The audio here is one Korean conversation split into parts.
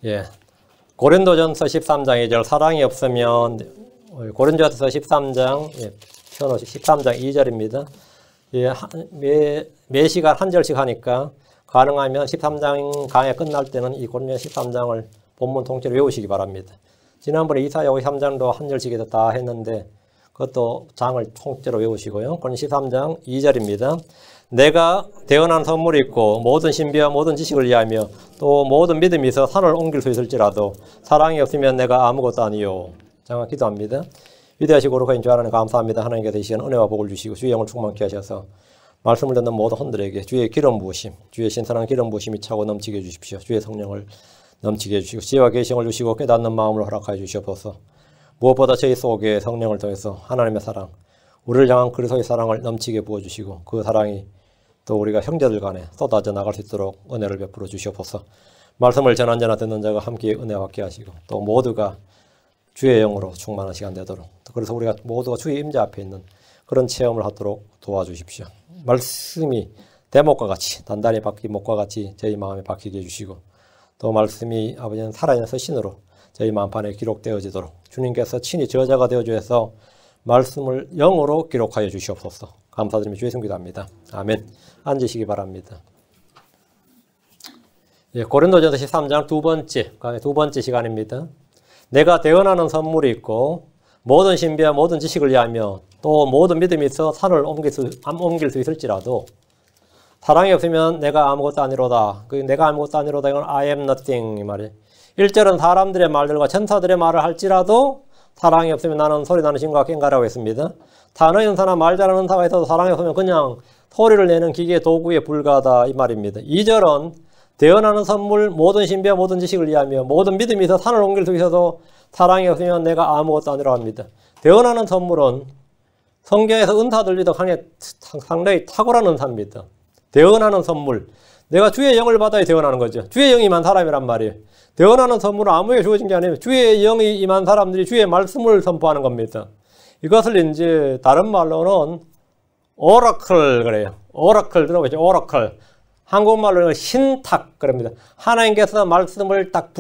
예. 고린도전서 13장 2절 사랑이 없으면 고린도전서 13장 13장 2절입니다. 예, 매 시간 한 절씩 하니까 가능하면 13장 강의 끝날 때는 이 고린도전서 13장을 본문 통째로 외우시기 바랍니다. 지난번에 이사야 53장도 한 절씩 해서 다 했는데 그것도 장을 통째로 외우시고요. 고린도전서 13장 2절입니다. 내가 대언한 선물이 있고 모든 신비와 모든 지식을 이해하며 또 모든 믿음이 있어 산을 옮길 수 있을지라도 사랑이 없으면 내가 아무것도 아니요. 장을 기도합니다. 위대하시고 거룩하신 주 하나님 감사합니다. 하나님께서 이 시간 은혜와 복을 주시고 주의 영을 충만케 하셔서 말씀을 듣는 모든 헌들에게 주의 기름 부으심, 주의 신선한 기름 부으심이 차고 넘치게 해주십시오. 주의 성령을 넘치게 해주시고 지혜와 계시를 주시고 깨닫는 마음을 허락하여 주시옵소서. 무엇보다 저희 속에 성령을 통해서 하나님의 사랑, 우리를 향한 그리스도의 사랑을 넘치게 부어주시고 그 사랑이 또 우리가 형제들 간에 쏟아져 나갈 수 있도록 은혜를 베풀어 주시옵소서. 말씀을 전한 자나 듣는 자가 함께 은혜 받게 하시고 또 모두가 주의 영으로 충만한 시간 되도록 그래서 우리가 모두가 주의 임재 앞에 있는 그런 체험을 하도록 도와주십시오. 말씀이 대목과 같이 단단히 박힌 목과 같이 저희 마음에 박히게 해주시고 또 말씀이 아버지는 살아있는 서신으로 저희 마음판에 기록되어지도록 주님께서 친히 저자가 되어주셔서 말씀을 영어로 기록하여 주시옵소서. 감사드리며 주의 이름 기도합니다. 아멘. 앉으시기 바랍니다. 예, 고린도전서 13장 두 번째 시간입니다. 내가 대언하는 선물이 있고 모든 신비와 모든 지식을 이해하며 또 모든 믿음이 있어 산을 옮길 수 있을지라도 사랑이 없으면 내가 아무것도 아니로다. 내가 아무것도 아니로다. 이건 I am nothing 이 말이에요. 1절은 사람들의 말들과 천사들의 말을 할지라도 사랑이 없으면 나는 소리나는 신과 꽹과라고 했습니다. 단어 연사나 말 잘하는 사가 있어도 사랑이 없으면 그냥 소리를 내는 기계 도구에 불과하다 이 말입니다. 2절은 대언하는 선물 모든 신비와 모든 지식을 이해하며 모든 믿음이 있어 산을 옮길 수 있어도 사랑이 없으면 내가 아무것도 아니라고 합니다. 대언하는 선물은 성경에서 은사들리도 상당히 탁월한 은사입니다. 대언하는 선물. 내가 주의 영을 받아야 대언하는 거죠. 주의 영이 임한 사람이란 말이에요. 대언하는 선물은 아무에게 주어진 게 아니에요. 주의 영이 임한 사람들이 주의 말씀을 선포하는 겁니다. 이것을 이제 다른 말로는 오라클 그래요. 오라클 들어보죠. 오라클. 한국말로는 신탁 그럽니다. 하나님께서 말씀을 딱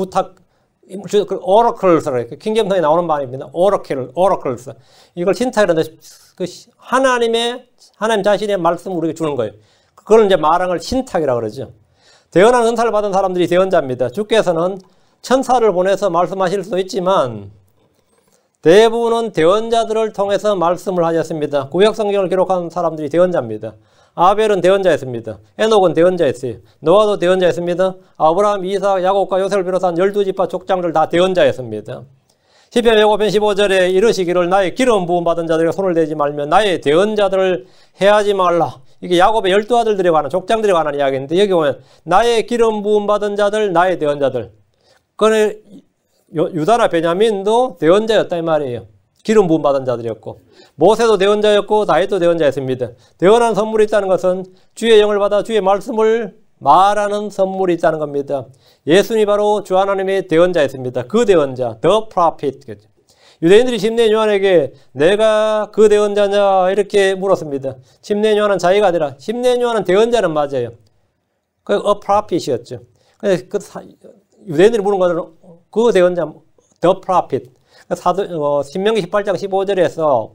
오라클스 그래요. 킹잼성에 나오는 말입니다. 오라클스. 이걸 신탁이라는데 하나님 자신의 말씀을 우리에게 주는 거예요. 그걸 이제 말하는 걸 신탁이라고 그러죠. 대언한 은사를 받은 사람들이 대언자입니다. 주께서는 천사를 보내서 말씀하실 수도 있지만 대부분은 대언자들을 통해서 말씀을 하셨습니다. 구약 성경을 기록한 사람들이 대언자입니다. 아벨은 대언자였습니다. 에녹은 대언자였어요. 노아도 대언자였습니다. 아브라함, 이삭, 야곱과 요셉을 비롯한 12지파 족장들 다 대언자였습니다. 시편 105편 15절에 이르시기를 나의 기름 부음 받은 자들에게 손을 대지 말며 나의 대언자들을 해하지 말라. 이게 야곱의 12아들들에 관한 족장들에 관한 이야기인데 여기 보면 나의 기름 부음 받은 자들, 나의 대언자들. 그건 유다나 베냐민도 대언자였다 이 말이에요. 기름 부음 받은 자들이었고 모세도 대언자였고 다윗도 대언자였습니다. 대언한 선물이 있다는 것은 주의 영을 받아 주의 말씀을 말하는 선물이 있다는 겁니다. 예수님이 바로 주 하나님의 대언자였습니다. 그 대언자, the prophet. 유대인들이 심내인 요한에게 내가 그 대언자냐 이렇게 물었습니다. 심내인 요한은 자기가 아니라 심내인 요한은 대언자는 맞아요. 그 a prophet이었죠. 유대인들이 물은 것은 그 대언자, the prophet. 신명기 18장 15절에서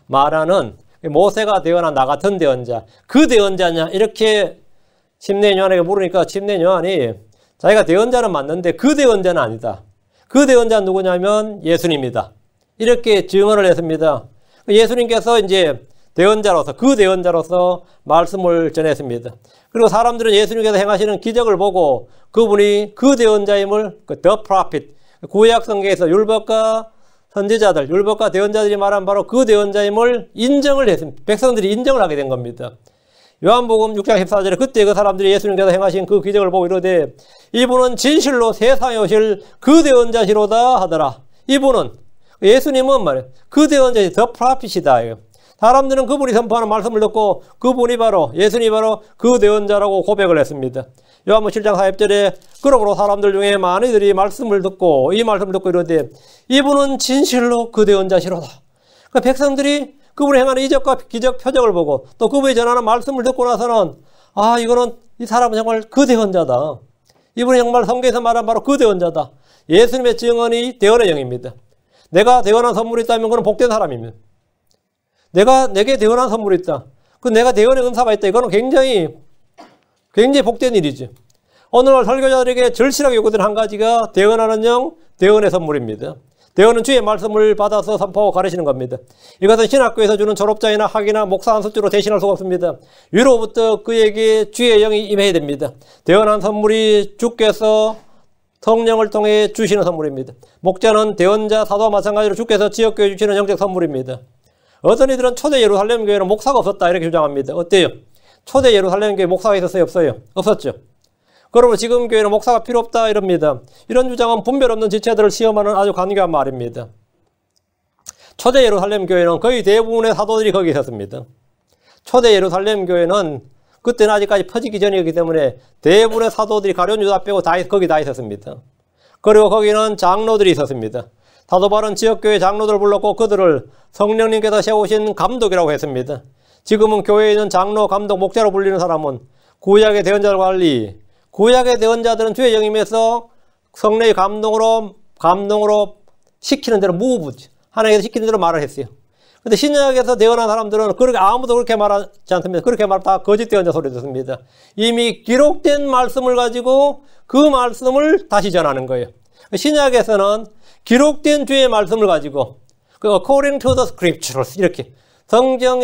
말하는 모세가 대언한 나 같은 대언자, 그 대언자냐 이렇게 심내인 요한에게 물으니까 심내인 요한이 자기가 대언자는 맞는데 그 대언자는 아니다. 그 대언자는 누구냐면 예수님이다. 이렇게 증언을 했습니다. 예수님께서 이제 대언자로서 그 대언자로서 말씀을 전했습니다. 그리고 사람들은 예수님께서 행하시는 기적을 보고 그분이 그 대언자임을 the prophet 구약 성경에서 율법과 선지자들, 율법과 대언자들이 말한 바로 그 대언자임을 인정을 했습니다. 백성들이 인정을 하게 된 겁니다. 요한복음 6장 14절에 그때 그 사람들이 예수님께서 행하신 그 기적을 보고 이르되 이분은 진실로 세상에 오실 그 대언자시로다 하더라. 이분은 예수님은 말이에요. 그 대언자시 더 프라핏이다. 사람들은 그분이 선포하는 말씀을 듣고 그분이 바로 예수님이 바로 그 대언자라고 고백을 했습니다. 요한복음 7장 40절에 그러므로 사람들 중에 많이들이 말씀을 듣고 이 말씀을 듣고 이르되 이분은 진실로 그 대언자시로다. 그러니까 백성들이 그분이 행하는 이적과 기적 표적을 보고 또 그분이 전하는 말씀을 듣고 나서는 아 이거는 이 사람은 정말 그 대언자다. 이분이 정말 성경에서 말한 바로 그 대언자다. 예수님의 증언이 대언의 영입니다. 내가 대언한 선물이 있다면 그는 복된 사람입니다. 내게 대언한 선물이 있다. 내가 대언의 은사가 있다. 이거는 굉장히 복된 일이죠. 오늘날 설교자들에게 절실하게 요구되는 한 가지가 대언하는 영, 대언의 선물입니다. 대언은 주의 말씀을 받아서 선포하고 가르치는 겁니다. 이것은 신학교에서 주는 졸업장이나 학위나 목사 안수주로 대신할 수가 없습니다. 위로부터 그에게 주의 영이 임해야 됩니다. 대언한 선물이 주께서 성령을 통해 주시는 선물입니다. 목자는 대언자, 사도와 마찬가지로 주께서 지역교회 주시는 영적 선물입니다. 어떤 이들은 초대 예루살렘 교회는 목사가 없었다 이렇게 주장합니다. 어때요? 초대 예루살렘 교회 목사가 있었어요? 없어요? 없었죠. 그러면 지금 교회는 목사가 필요 없다 이럽니다. 이런 주장은 분별 없는 지체들을 시험하는 아주 간교한 말입니다. 초대 예루살렘 교회는 거의 대부분의 사도들이 거기 있었습니다. 초대 예루살렘 교회는 그때는 아직까지 퍼지기 전이었기 때문에 대부분의 사도들이 가룟 유다 빼고 거기 다 있었습니다. 그리고 거기는 장로들이 있었습니다. 사도 바울은 지역교회 장로들을 불렀고 그들을 성령님께서 세우신 감독이라고 했습니다. 지금은 교회에 있는 장로, 감독, 목자로 불리는 사람은 구약의 대언자를 관리, 구약의 대언자들은 주의 영임에서 성령의 감동으로 시키는 대로 하나님께서 시키는 대로 말을 했어요. 근데 신약에서 대언한 사람들은 아무도 그렇게 말하지 않습니다. 그렇게 말하면 다 거짓 대언자 소리 듣습니다. 이미 기록된 말씀을 가지고 그 말씀을 다시 전하는 거예요. 신약에서는 기록된 주의 말씀을 가지고 according to the scriptures 이렇게 성경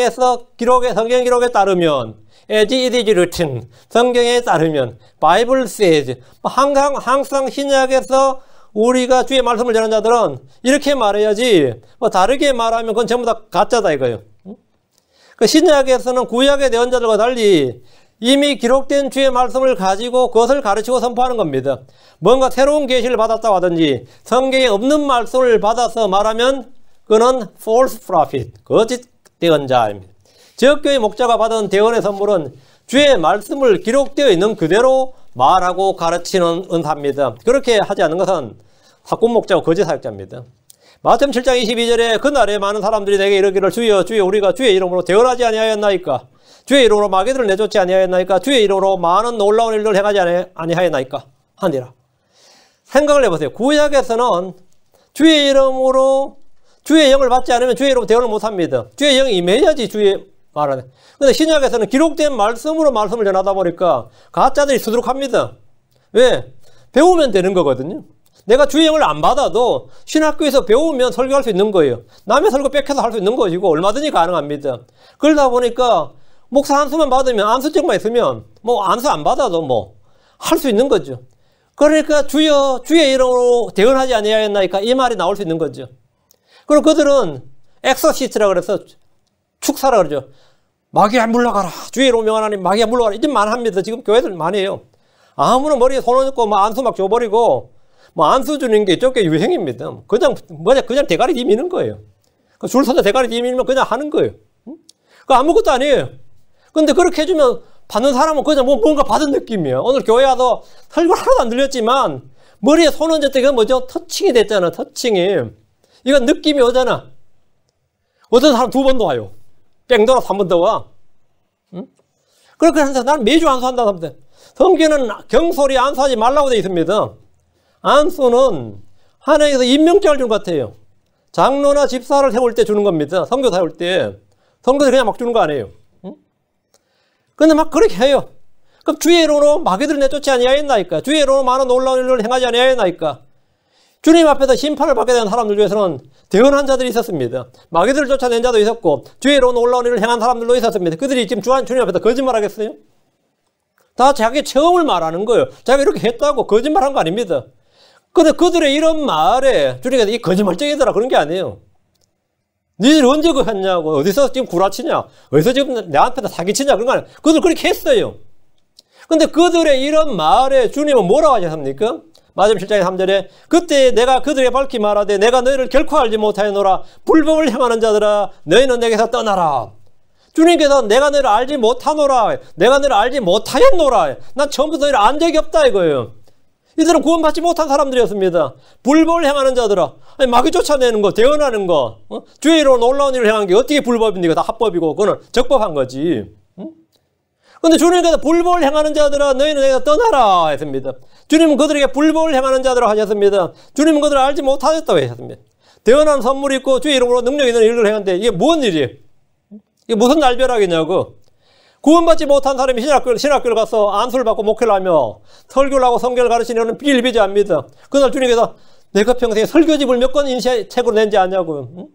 기록에 따르면 as it is written 성경에 따르면 Bible says 항상 신약에서 우리가 주의 말씀을 전하는 자들은 이렇게 말해야지 다르게 말하면 그건 전부 다 가짜다 이거예요. 신약에서는 구약의 대언자들과 달리 이미 기록된 주의 말씀을 가지고 그것을 가르치고 선포하는 겁니다. 뭔가 새로운 계시를 받았다고 하든지 성경에 없는 말씀을 받아서 말하면 그는 false prophet, 거짓 대언자입니다. 지역교회 목자가 받은 대언의 선물은 주의 말씀을 기록되어 있는 그대로 말하고 가르치는 은사입니다. 그렇게 하지 않는 것은 사꾼 목자고 거짓 사역자입니다. 마태복음 7장 22절에 그날에 많은 사람들이 내게 이르기를 주여 주여 우리가 주의 이름으로 대언하지 아니하였나이까 주의 이름으로 마귀들을 내쫓지 아니하였나이까 주의 이름으로 많은 놀라운 일들을 행하지 아니하였나이까 하니라. 생각을 해보세요. 구약에서는 주의 이름으로 주의 영을 받지 않으면 주의 이름으로 대언을 못합니다. 주의 영이 임해야지 주의 말하네. 근데 신약에서는 기록된 말씀으로 말씀을 전하다 보니까 가짜들이 수두룩합니다. 왜? 배우면 되는 거거든요. 내가 주의 영을 안 받아도 신학교에서 배우면 설교할 수 있는 거예요. 남의 설교 뺏겨서 할 수 있는 것이고 얼마든지 가능합니다. 그러다 보니까 목사 안수만 받으면 안수증만 있으면 안수 안 받아도 할 수 있는 거죠. 그러니까 주여 주의 이름으로 대언하지 아니하였나이까 이 말이 나올 수 있는 거죠. 그리고 그들은 엑서시스트라 그래서 축사라 그러죠. 마귀야 물러가라. 주의 이름으로 명하나니 마귀야 물러가라. 이제 많이 합니다. 지금 교회들 많이 해요. 아무나 머리에 손 얹고 안수 막 줘버리고 안수 주는 게 이쪽 게 유행입니다. 그냥 대가리 뒤미는 거예요. 줄 서서 대가리 뒤미면 그냥 하는 거예요. 그 아무것도 아니에요. 근데 그렇게 해주면 받는 사람은 그냥 뭔가 받은 느낌이에요. 오늘 교회 와서 설교를 하나도 안 들렸지만 머리에 손 얹었더니 그건 뭐죠? 터칭이 됐잖아. 터칭이. 이건 느낌이 오잖아. 어떤 사람 2번도 와요. 뺑 돌아서 1번 더 와. 응? 그렇게 하면서 나는 매주 안수한다고 합니다. 성경에는 경솔히 안수하지 말라고 되어 있습니다. 안수는 하나님께서 임명장을 준 것 같아요. 장로나 집사를 세울 때 주는 겁니다. 선교 세울 때. 선교사 그냥 막 주는 거 아니에요. 응? 근데 막 그렇게 해요. 그럼 주의 이름으로 마귀들을 내쫓지 아니하였나이까? 주의 이름으로 많은 놀라운 일을 행하지 아니하였나이까? 주님 앞에서 심판을 받게 되는 사람들 중에서는 대언한 자들이 있었습니다. 마귀들을 쫓아낸 자도 있었고 주의 이름으로 놀라운 일을 행한 사람들도 있었습니다. 그들이 지금 주님 앞에서 거짓말 하겠어요? 다 자기 체험을 말하는 거예요. 자기가 이렇게 했다고 거짓말한 거 아닙니다. 근데 그들의 이런 말에 주님께서 이 거짓말쟁이들아 그런 게 아니에요. 니들 언제 그거 했냐고, 어디서 지금 구라치냐, 어디서 지금 내 앞에다 사기치냐, 그런 거 아니에요. 그들 그렇게 했어요. 근데 그들의 이런 말에 주님은 뭐라고 하셨습니까? 마태복음 7장 3절에 그때 내가 그들에게 밝히 말하되 내가 너희를 결코 알지 못하였노라. 불법을 행하는 자들아 너희는 내게서 떠나라. 주님께서 내가 너희를 알지 못하노라, 내가 너희를 알지 못하였노라, 난 처음부터 너희를 안 적이 없다 이거예요. 이들은 구원받지 못한 사람들이었습니다. 불법을 행하는 자들아, 아니, 마귀 쫓아내는 거, 대언하는 거, 주의 이름으로 놀라운 일을 행한 게 어떻게 불법입니까? 다 합법이고 그거는 적법한 거지. 근데 주님께서 불법을 행하는 자들아 너희는 내가 떠나라 했습니다. 주님은 그들에게 불법을 행하는 자들아 하셨습니다. 주님은 그들을 알지 못하셨다고 하셨습니다. 대언한 선물이 있고 주의 이름으로 능력 있는 일을 행하는데 이게 뭔 일이에요? 이게 무슨 날벼락이냐고. 구원받지 못한 사람이 신학교를 가서 안수를 받고 목회를 하며 설교를 하고 성경을 가르치는 것은 비일비재합니다. 그날 주님께서 내가 평생에 설교집을 몇 권 책으로 낸지 아냐고요. 응?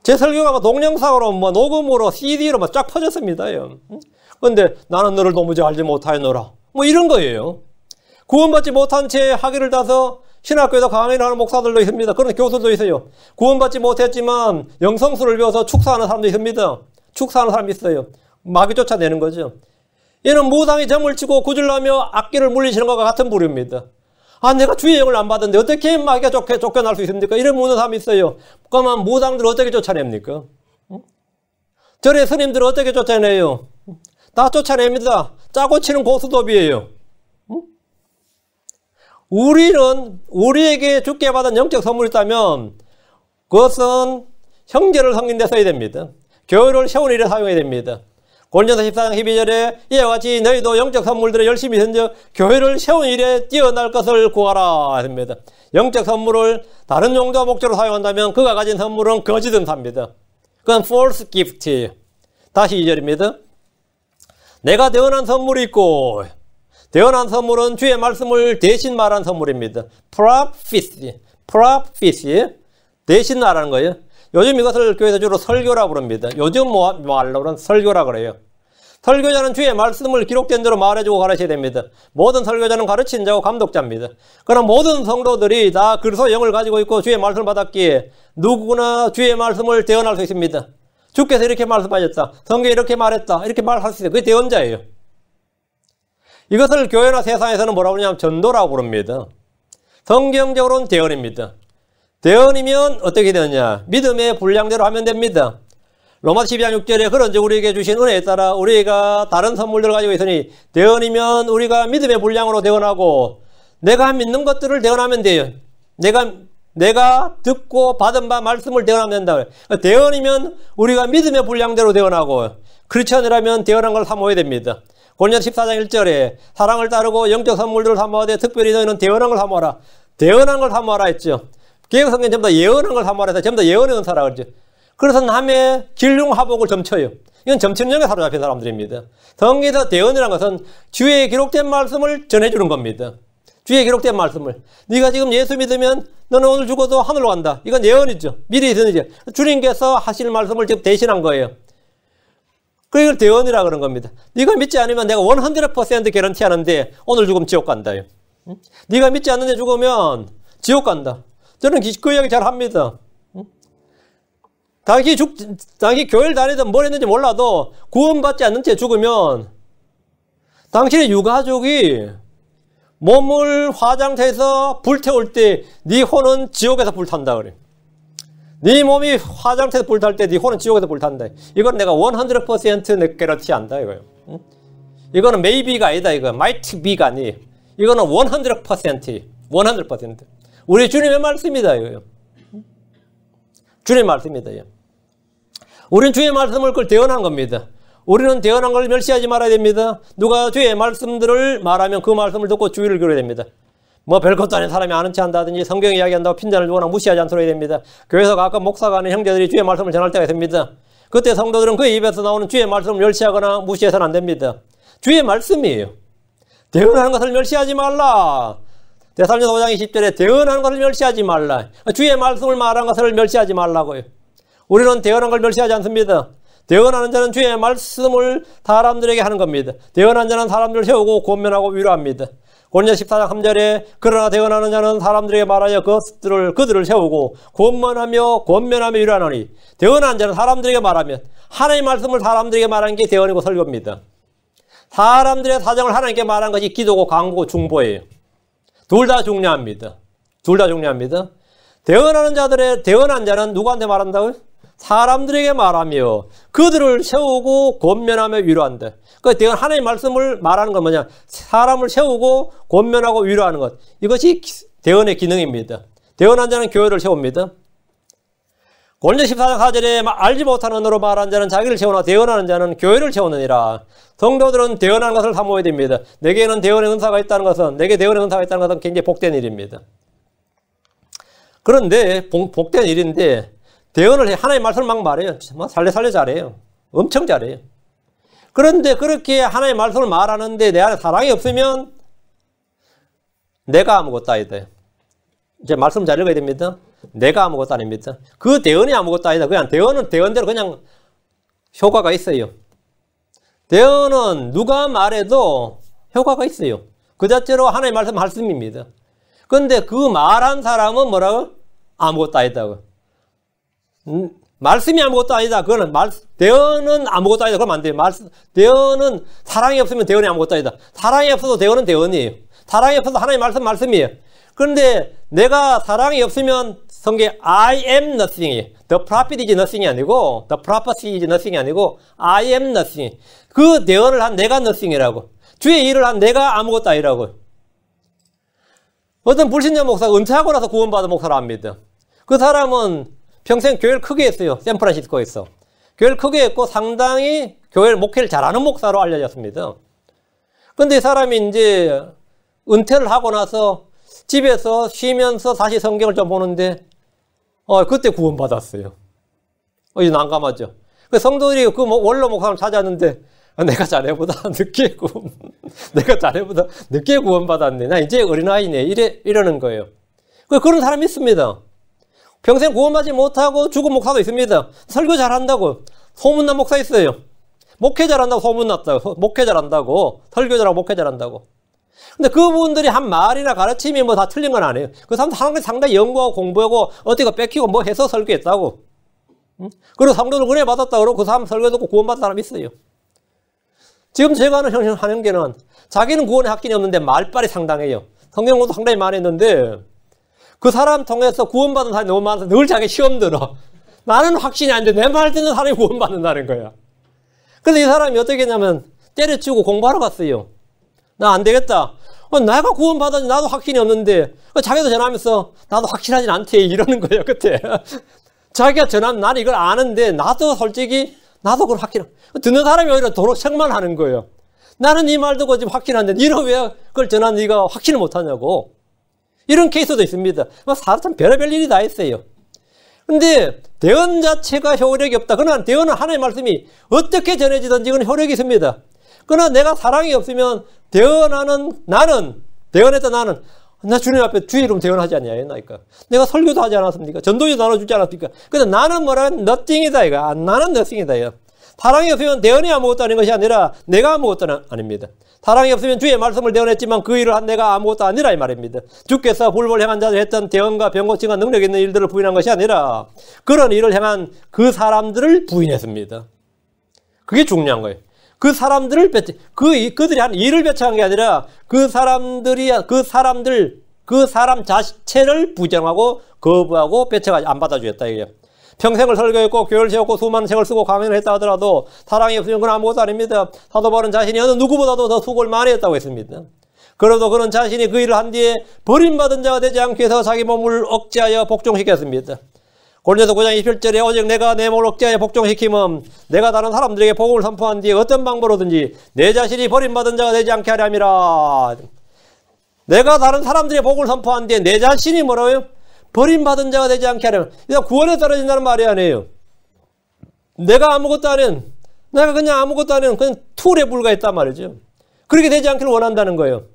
제 설교가 동영상으로 녹음으로 CD로 쫙 퍼졌습니다. 그런데 나는 너를 도무지 알지 못하였노라. 이런 거예요. 구원받지 못한 채 학위를 따서 신학교에서 강의를 하는 목사들도 있습니다. 그런 교수도 있어요. 구원받지 못했지만 영성술을 배워서 축사하는 사람도 있습니다. 축사하는 사람이 있어요. 마귀 쫓아내는 거죠. 얘는 무당이 점을 치고 구질라며 악기를 물리시는 것과 같은 부류입니다. 내가 주의 영을 안 받았는데 어떻게 마귀가 쫓겨날 수 있습니까? 이런 묻는 사람이 있어요. 그러면 무당들을 어떻게 쫓아냅니까? 절의 스님들을 어떻게 쫓아내요? 다 쫓아냅니다. 짜고 치는 고스톱이에요. 우리에게 주께 받은 영적 선물이 있다면 그것은 형제를 섬긴 데 써야 됩니다. 교회를 세우는 일에 사용해야 됩니다. 고린도서 14장 12절에 이와 같이 너희도 영적 선물들을 열심히 던져 교회를 세우는 일에 뛰어날 것을 구하라 했습니다. 영적 선물을 다른 용도와 목적으로 사용한다면 그가 가진 선물은 거짓 은사입니다. 그건 false gift예요. 다시 2절입니다. 내가 대언한 선물이 있고 대언한 선물은 주의 말씀을 대신 말한 선물입니다. prophecy 대신 말하는 거예요. 요즘 이것을 교회에서 주로 설교라고 그럽니다. 요즘 말로는 설교라고 그래요. 설교자는 주의 말씀을 기록된 대로 말해주고 가르쳐야 됩니다. 모든 설교자는 가르치는 자고 감독자입니다. 그러나 모든 성도들이 다 그리스도 영을 가지고 있고 주의 말씀을 받았기에 누구나 주의 말씀을 대언할 수 있습니다. 주께서 이렇게 말씀하셨다. 성경에 이렇게 말했다. 이렇게 말할 수 있어요. 그게 대언자예요. 이것을 교회나 세상에서는 뭐라고 그러냐면 전도라고 그럽니다. 성경적으로는 대언입니다. 대언이면 어떻게 되느냐? 믿음의 분량대로 하면 됩니다. 로마서 12장 6절에 그런즉 우리에게 주신 은혜에 따라 우리가 다른 선물들을 가지고 있으니 대언이면 우리가 믿음의 분량으로 대언하고 내가 믿는 것들을 대언하면 돼요. 내가 듣고 받은 바 말씀을 대언하면 된다. 대언이면 우리가 믿음의 분량대로 대언하고 크리스천이라면 대언한 걸 사모해야 됩니다. 고린도서 14장 1절에 사랑을 따르고 영적 선물들을 사모하되 특별히 너희는 대언한 걸 사모하라. 대언한 걸 사모하라 했죠. 개혁성경 전부 다 예언한 걸 사모하라 해서 전부 다 예언의 은사라 그러죠. 그래서 남의 길흉하복을 점쳐요. 이건 점천령에 사로잡힌 사람들입니다. 성경에서 대언이라는 것은 주의 기록된 말씀을 전해주는 겁니다. 주의 기록된 말씀을. 네가 지금 예수 믿으면 너는 오늘 죽어도 하늘로 간다. 이건 예언이죠. 미리 있으니죠. 주님께서 하실 말씀을 지금 대신한 거예요. 그걸 대언이라 그런 겁니다. 네가 믿지 않으면 내가 100% 개런티 하는데 오늘 죽으면 지옥 간다. 네가 믿지 않는데 죽으면 지옥 간다. 저는 그 이야기 잘 합니다. 당신이 교회를 다니든 뭘 했는지 몰라도 구원받지 않는 채 죽으면 당신의 유가족이 몸을 화장터에서 불태울 때 네 혼은 지옥에서 불탄다 그래. 네 몸이 화장터에서 불탈 때 네 혼은 지옥에서 불탄다. 이건 내가 100% 개런티 한다 이거예요. 이거는 maybe가 아니다. 이거 might be가 아니에요. 이거는 100%. 우리 주님의 말씀이다 이거예요. 주님의 말씀이다. 우리는 주의 말씀을 그걸 대언한 겁니다. 우리는 대언한 걸 멸시하지 말아야 됩니다. 누가 주의 말씀들을 말하면 그 말씀을 듣고 주의를 기울여야 됩니다. 별것도 아닌 사람이 아는 체 한다든지 성경 이야기한다고 핀잔을 주거나 무시하지 않도록 해야 됩니다. 교회에서 가끔 목사가 하는 형제들이 주의 말씀을 전할 때가 있습니다. 그때 성도들은 그의 입에서 나오는 주의 말씀을 멸시하거나 무시해서는 안 됩니다. 주의 말씀이에요. 대언하는 것을 멸시하지 말라. 데살로니가 5장 20절에 대언하는 것을 멸시하지 말라. 주의 말씀을 말한 것을 멸시하지 말라고요. 우리는 대언한 걸 멸시하지 않습니다. 대언하는 자는 주의 말씀을 사람들에게 하는 겁니다. 대언하는 자는 사람들을 세우고 권면하고 위로합니다. 고린도서 14장 3절에 그러나 대언하는 자는 사람들에게 말하여 그들을 세우고 권면하며 위로하노니 대언하는 자는 사람들에게 말하면 하나님의 말씀을 사람들에게 말하는 게 대언이고 설교입니다. 사람들의 사정을 하나님께 말하는 것이 기도고 강구고 중보예요. 둘 다 중요합니다. 대언한 자는 누구한테 말한다고요? 사람들에게 말하며 그들을 세우고 권면하며 위로한다. 그러니까 하나님의 말씀을 말하는 건 뭐냐? 사람을 세우고 권면하고 위로하는 것. 이것이 대언의 기능입니다. 대언한 자는 교회를 세웁니다. 고린도 14장 4절에 알지 못하는 언어로 말하는 자는 자기를 채우나 대언하는 자는 교회를 채우느니라. 성도들은 대언하는 것을 사모해야 됩니다. 내게는 대언의 은사가 있다는 것은, 내게 대언의 은사가 있다는 것은 굉장히 복된 일입니다. 그런데 복된 일인데 대언을 해. 하나님의 말씀을 막 말해요. 살려 잘해요. 엄청 잘해요. 그런데 그렇게 하나님의 말씀을 말하는데 내 안에 사랑이 없으면 내가 아무것도 아니다. 이제 말씀 잘 읽어야 됩니다. 내가 아무것도 아닙니다. 그 대언이 아무것도 아니다. 그냥 대언은 대언대로 그냥 효과가 있어요. 대언은 누가 말해도 효과가 있어요. 그 자체로 하나님의 말씀입니다. 그런데 그 말한 사람은 뭐라고? 아무것도 아니다고. 말씀이 아무것도 아니다. 그거는 대언은 아무것도 아니다. 그러면 안 돼요. 대언은 사랑이 없으면 대언이 아무것도 아니다. 사랑이 없어도 대언은 대언이에요. 사랑이 없어도 하나님의 말씀이에요. 그런데 내가 사랑이 없으면 성경에 I am nothing이에요. The prophet is nothing이 아니고 The prophecy is nothing이 아니고 I am nothing. 그 대언을 한 내가 nothing이라고. 주의 일을 한 내가 아무것도 아니라고. 어떤 불신자 목사가 은퇴하고 나서 구원받은 목사를 압니다. 그 사람은 평생 교회를 크게 했어요. 샌프란시스코에서. 교회를 크게 했고 상당히 교회를 목회를 잘하는 목사로 알려졌습니다. 그런데 이 사람이 이제 은퇴를 하고 나서 집에서 쉬면서 다시 성경을 좀 보는데 그때 구원받았어요. 이제 난감하죠. 그 성도들이 그 원로 목사를 찾았는데 내가 자네보다 늦게 구원받았네. 나 이제 어린아이네. 이러는 거예요. 그런 사람이 있습니다. 평생 구원받지 못하고 죽은 목사도 있습니다. 설교 잘한다고. 소문난 목사 있어요. 목회 잘한다고 소문났다고. 목회 잘한다고. 설교 잘하고 목회 잘한다고. 근데 그분들이 한 말이나 가르침이 뭐 다 틀린 건 아니에요. 그 사람들 상당히 연구하고 공부하고 어디가 뺏기고 뭐 해서 설교했다고. 그리고 성도들 은혜 받았다고 그러고 그 사람 설교 듣고 구원받은 사람이 있어요. 지금 제가 하는 게는 자기는 구원의 확신이 없는데 말빨이 상당해요. 성경 공부도 상당히 많이 했는데 그 사람 통해서 구원받은 사람이 너무 많아서 늘 자기 시험 들어. 나는 확신이 아닌데 내 말 듣는 사람이 구원받는다는 거야. 그래서 이 사람이 어떻게 했냐면 때려치우고 공부하러 갔어요. 나 안 되겠다. 내가 구원받았지 나도 확신이 없는데 자기도 전하면서 나도 확신하진 않대 이러는 거예요. 그때 자기가 전하면 나는 이걸 아는데 나도 솔직히 나도 그걸 확신 듣는 사람이 오히려 도록책만 하는 거예요. 나는 이 말 듣고 지금 확신하는데 니는 왜 그걸 전한 네가 확신을 못하냐고. 이런 케이스도 있습니다. 사람 별의별 일이 다 있어요. 근데 대언 자체가 효력이 없다. 그러나 대언은 하나님의 말씀이 어떻게 전해지든지 그건 효력이 있습니다. 그러나 내가 사랑이 없으면 대언했던 나는 나 주님 앞에 주의 이름 대언하지 않냐 했나니까. 내가 설교도 하지 않았습니까? 전도도 나눠주지 않았습니까? 근데 나는 뭐라 nothing이다 이거. 나는 nothing이다 이거. 사랑이 없으면 대언이 아무것도 아닌 것이 아니라 내가 아무것도 아닙니다. 사랑이 없으면 주의 말씀을 대언했지만 그 일을 한 내가 아무것도 아니라 이 말입니다. 주께서 불법을 행한 자들 했던 대언과 병고침과 능력 있는 일들을 부인한 것이 아니라 그런 일을 행한 그 사람들을 부인했습니다. 그게 중요한 거예요. 그 사람들을 그들이 한 일을 배척한 게 아니라 그 사람 자체를 부정하고 거부하고 배척하지 안 받아주겠다 이게. 평생을 설교했고 교회를 세웠고 수많은 책을 쓰고 강연을 했다 하더라도 사랑이 없으면 그건 아무것도 아닙니다. 사도 바울은 자신이 어느 누구보다도 더 수고를 많이 했다고 했습니다. 그래도 그는 자신이 그 일을 한 뒤에 버림받은 자가 되지 않기 위해서 자기 몸을 억제하여 복종시켰습니다. 고린도서 9장 27절에 오직 내가 내 몸을 억제하여 복종시킴은 내가 다른 사람들에게 복음을 선포한 뒤에 어떤 방법으로든지 내 자신이 버림받은 자가 되지 않게 하려 함이라. 내가 다른 사람들에게 복음을 선포한 뒤에 내 자신이 뭐라고요? 버림받은 자가 되지 않게 하려면 구원에 떨어진다는 말이 아니에요. 내가 아무것도 아닌 내가 그냥 아무것도 아닌 그냥 툴에 불과했단 말이죠. 그렇게 되지 않기를 원한다는 거예요.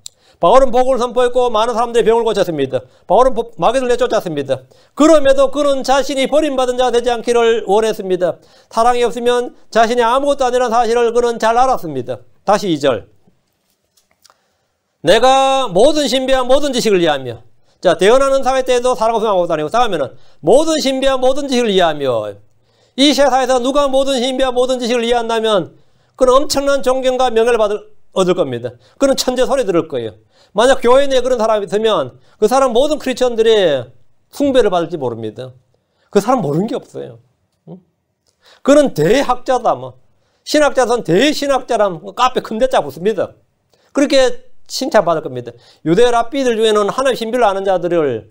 바울은 복음을 선포했고 많은 사람들의 병을 고쳤습니다. 바울은 마귀를 내쫓았습니다. 그럼에도 그는 자신이 버림받은 자가 되지 않기를 원했습니다. 사랑이 없으면 자신이 아무것도 아니라는 사실을 그는 잘 알았습니다. 다시 2절. 내가 모든 신비와 모든 지식을 이해하며 자, 대언하는 사회 때에도 사랑 없으면 아무것도 아니고 싸우면은 모든 신비와 모든 지식을 이해하며 이 세상에서 누가 모든 신비와 모든 지식을 이해한다면 그는 엄청난 존경과 명예를 얻을 겁니다. 그는 천재 소리 들을 거예요. 만약 교회 내에 그런 사람이 있으면 그 사람 모든 크리스천들의 숭배를 받을지 모릅니다. 그 사람 모르는 게 없어요. 그는 대학자다. 신학자선 대신학자란 카페 큰 데짜 붙습니다. 그렇게 칭찬받을 겁니다. 유대 랍비들 중에는 하나님 신비를 아는 자들을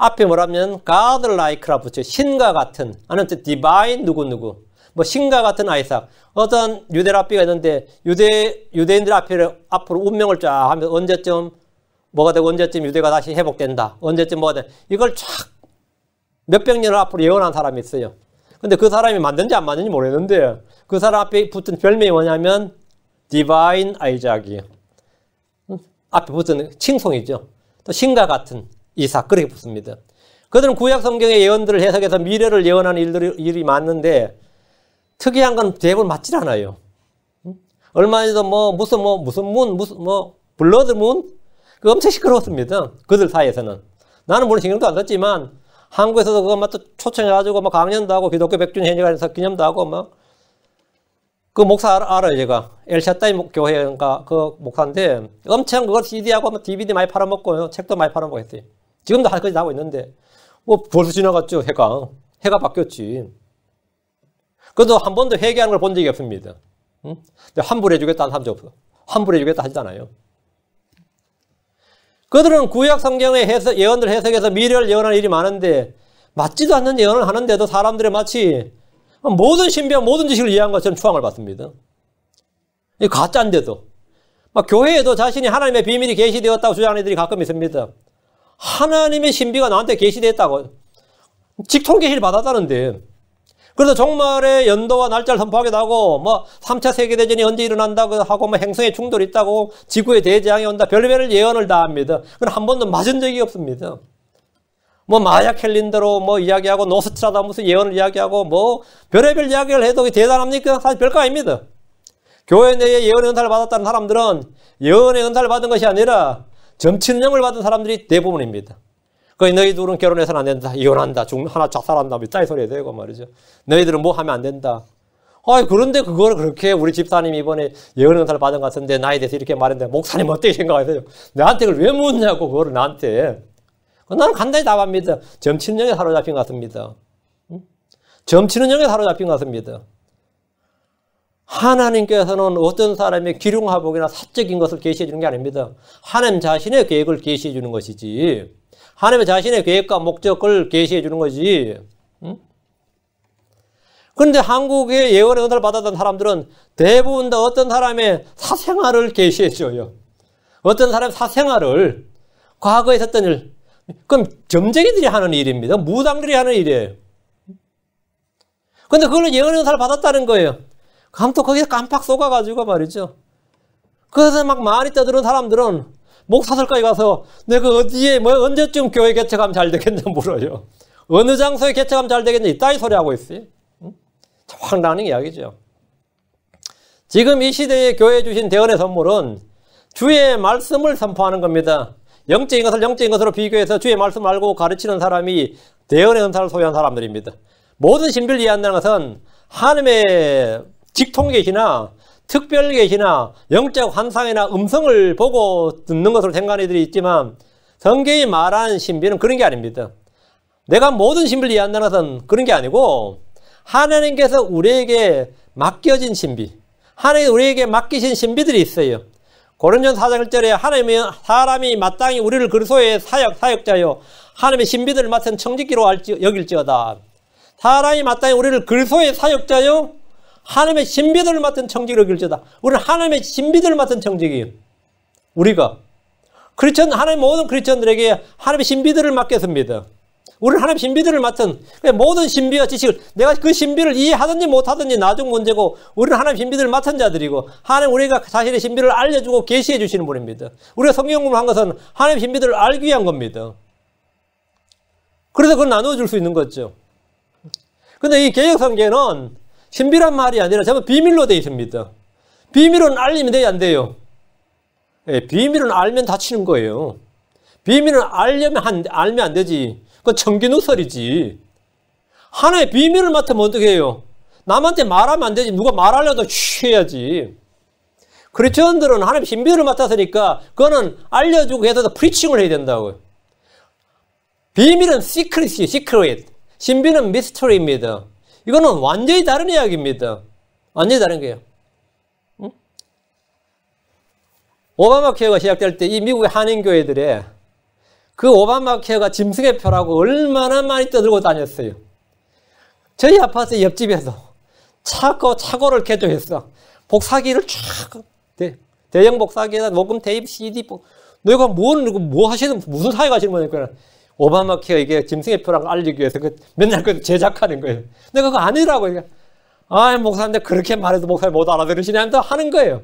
앞에 뭐라면 God-like라 붙여 신과 같은 아니면 divine 누구누구 뭐 신과 같은 아이삭 어떤 유대 랍비가 있는데 유대인들 앞으로 운명을 쫙 하면서 언제쯤 뭐가 되고 언제쯤 유대가 다시 회복된다 언제쯤 뭐가 돼 이걸 쫙 몇백 년을 앞으로 예언한 사람이 있어요. 근데 그 사람이 맞는지 안 맞는지 모르겠는데 그 사람 앞에 붙은 별명이 뭐냐면 디바인 아이작이에요. 앞에 붙은 칭송이죠. 또 신과 같은 이삭 그렇게 붙습니다. 그들은 구약 성경의 예언들을 해석해서 미래를 예언하는 일이 많은데 특이한 건 대부분 맞질 않아요. 얼마 전에도 무슨 블러드 문? 그거 엄청 시끄러웠습니다. 그들 사이에서는. 나는 물론 신경도 안 썼지만 한국에서도 그거 막 또 초청해가지고 막 강연도 하고 기독교 100주년 해녀관에서 기념도 하고 막 그 목사 알아요 제가. 엘샤다이 교회인가 그 목사인데 엄청 그걸 CD하고 DVD 많이 팔아먹고 책도 많이 팔아먹고 했어요. 지금도 할거지 하고 있는데 뭐 벌써 지나갔죠 해가 바뀌었지. 그래도 한 번도 회개하는 걸 본 적이 없습니다. 응? 환불해주겠다는 사람도 없어. 환불해주겠다 하잖아요. 그들은 구약 성경의 예언들 해석해서 미래를 예언하는 일이 많은데 맞지도 않는 예언을 하는데도 사람들이 마치 모든 신비와 모든 지식을 이해한 것처럼 추앙을 받습니다. 이 가짜인데도 막 교회에도 자신이 하나님의 비밀이 계시되었다고 주장하는 이들이 가끔 있습니다. 하나님의 신비가 나한테 계시됐다고 직통 계시를 받았다는데 그래서 종말의 연도와 날짜를 선포하기도 하고 뭐 3차 세계대전이 언제 일어난다고 하고 뭐 행성의 충돌이 있다고 지구에 대재앙이 온다 별의별 예언을 다 합니다. 그건 한 번도 맞은 적이 없습니다. 뭐 마야 캘린더로 뭐 이야기하고 노스트라다무스 예언을 이야기하고 뭐 별의별 이야기를 해도 대단합니까? 사실 별거 아닙니다. 교회 내에 예언의 은사를 받았다는 사람들은 예언의 은사를 받은 것이 아니라 점치능력을 받은 사람들이 대부분입니다. 거의 너희 둘은 결혼해서는 안 된다. 이혼한다. 하나 작살한다. 뭐 소리 되고 말이죠. 너희들은 뭐 하면 안 된다. 그런데 그걸 그렇게 우리 집사님이 이번에 예언의 은사를 받은 것 같은데 나에 대해서 이렇게 말했는데 목사님 어떻게 생각하세요? 나한테 그걸 왜 묻냐고 그거를 나한테. 나는 간단히 답합니다. 점치능력에 사로잡힌 것 같습니다. 점치능력에 사로잡힌 것 같습니다. 하나님께서는 어떤 사람의 기륭화복이나 사적인 것을 계시해 주는 게 아닙니다. 하나님 자신의 계획을 계시해 주는 것이지. 하나님 자신의 계획과 목적을 계시해 주는 거지. 그런데 한국의 예언의 은혜를 받았던 사람들은 대부분 다 어떤 사람의 사생활을 계시해 줘요. 어떤 사람의 사생활을 과거에 있었던 일. 그럼 점쟁이들이 하는 일입니다. 무당들이 하는 일이에요. 근데 그걸 예언의 은사를 받았다는 거예요. 그럼 또 거기서 깜빡 속아가지고 말이죠. 그래서 막 많이 떠드는 사람들은 목사들까지 가서 내가 어디에 뭐 언제쯤 교회 개척하면 잘 되겠냐 물어요. 어느 장소에 개척하면 잘 되겠냐 이따위 소리 하고 있어요. 황당한 이야기죠. 지금 이 시대에 교회에 주신 대언의 선물은 주의 말씀을 선포하는 겁니다. 영적인 것을 영적인 것으로 비교해서 주의 말씀을 알고 가르치는 사람이 대언의 은사를 소유한 사람들입니다. 모든 신비를 이해한다는 것은 하나님의 직통계시나 특별계시나 영적 환상이나 음성을 보고 듣는 것으로 생각하는 이들이 있지만 성경이 말하는 신비는 그런 게 아닙니다. 내가 모든 신비를 이해한다는 것은 그런 게 아니고 하나님께서 우리에게 맡겨진 신비, 하나님이 우리에게 맡기신 신비들이 있어요. 고린도전서 4장 1절에 하나님이 사람이 마땅히 우리를 그리스도의 사역자요 하나님의 신비들을 맡은 청지기로 여길지어다. 사람이 마땅히 우리를 그리스도의 사역자요 하나님의 신비들을 맡은 청지기로 여길지어다. 우리는 하나님의 신비들을 맡은 청지기예요. 우리가 하나님 모든 크리스천들에게 하나님의 신비들을 맡겼습니다. 우리는 하나님의 신비들을 맡은 모든 신비와 지식을 내가 그 신비를 이해하든지 못하든지 나중 문제고 우리는 하나님의 신비들을 맡은 자들이고 하나님 우리가 자신의 신비를 알려주고 계시해 주시는 분입니다. 우리가 성경 공부를 한 것은 하나님의 신비들을 알기 위한 겁니다. 그래서 그걸 나눠줄 수 있는 거죠. 근데 이 개혁성경은 신비란 말이 아니라 전부 비밀로 되어 있습니다. 비밀은 알리면 돼야 안 돼요. 예, 비밀은 알면 다치는 거예요. 비밀은 알면 안 되지. 그건 청기누설이지. 하나의 비밀을 맡으면 어떻게 해요? 남한테 말하면 안 되지. 누가 말하려도 해야지. 크리스천들은 하나님의 신비를 맡았으니까 그거는 알려주고 해서 프리칭을 해야 된다고요. 비밀은 시크릿이에요. 시크릿. 신비는 미스터리입니다. 이거는 완전히 다른 이야기입니다. 완전히 다른 거예요. 응? 오바마 케어가 시작될 때 이 미국의 한인교회들의 그 오바마 케어가 짐승의 표라고 얼마나 많이 떠들고 다녔어요. 저희 아파트 옆집에서 차고를 개조했어. 복사기를 쫙, 대형 복사기에다 녹음 테이프, CD, 내가 뭐 하시는, 무슨 사회 가시는 거니까. 오바마 케어 이게 짐승의 표라고 알리기 위해서 맨날 제작하는 거예요. 내가 그거 아니라고. 아, 목사인데 그렇게 말해도 목사님 못 알아들으시냐면서 하는 거예요.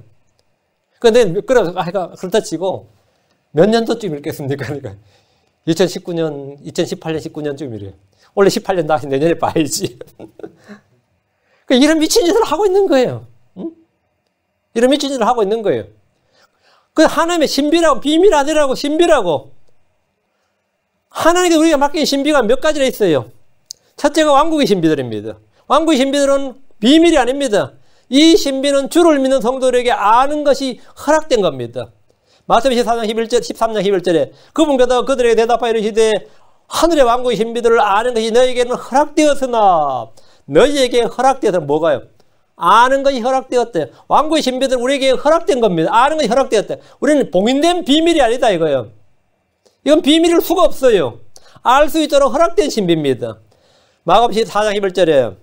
근데, 그렇다 치고, 몇 년도쯤 읽겠습니까? 그러니까. 2018년, 19년쯤이래요. 원래 18년 다시 내년에 봐야지. 그러니까 이런 미친 짓을 하고 있는 거예요. 응? 이런 미친 짓을 하고 있는 거예요. 그 하나님의 신비라고, 비밀 아니라고, 신비라고. 하나님께 우리가 맡긴 신비가 몇 가지나 있어요. 첫째가 왕국의 신비들입니다. 왕국의 신비들은 비밀이 아닙니다. 이 신비는 주를 믿는 성도들에게 아는 것이 허락된 겁니다. 마태복음 14장 11절, 13장 11절에 그분께서 그들에게 대답하여 이르시되 하늘의 왕국의 신비들을 아는 것이 너희에게는 허락되었으나 너희에게 허락되었으나 뭐가요? 아는 것이 허락되었대. 왕국의 신비들은 우리에게 허락된 겁니다. 아는 것이 허락되었대. 우리는 봉인된 비밀이 아니다 이거예요. 이건 비밀일 수가 없어요. 알 수 있도록 허락된 신비입니다. 마가복음 4장 11절에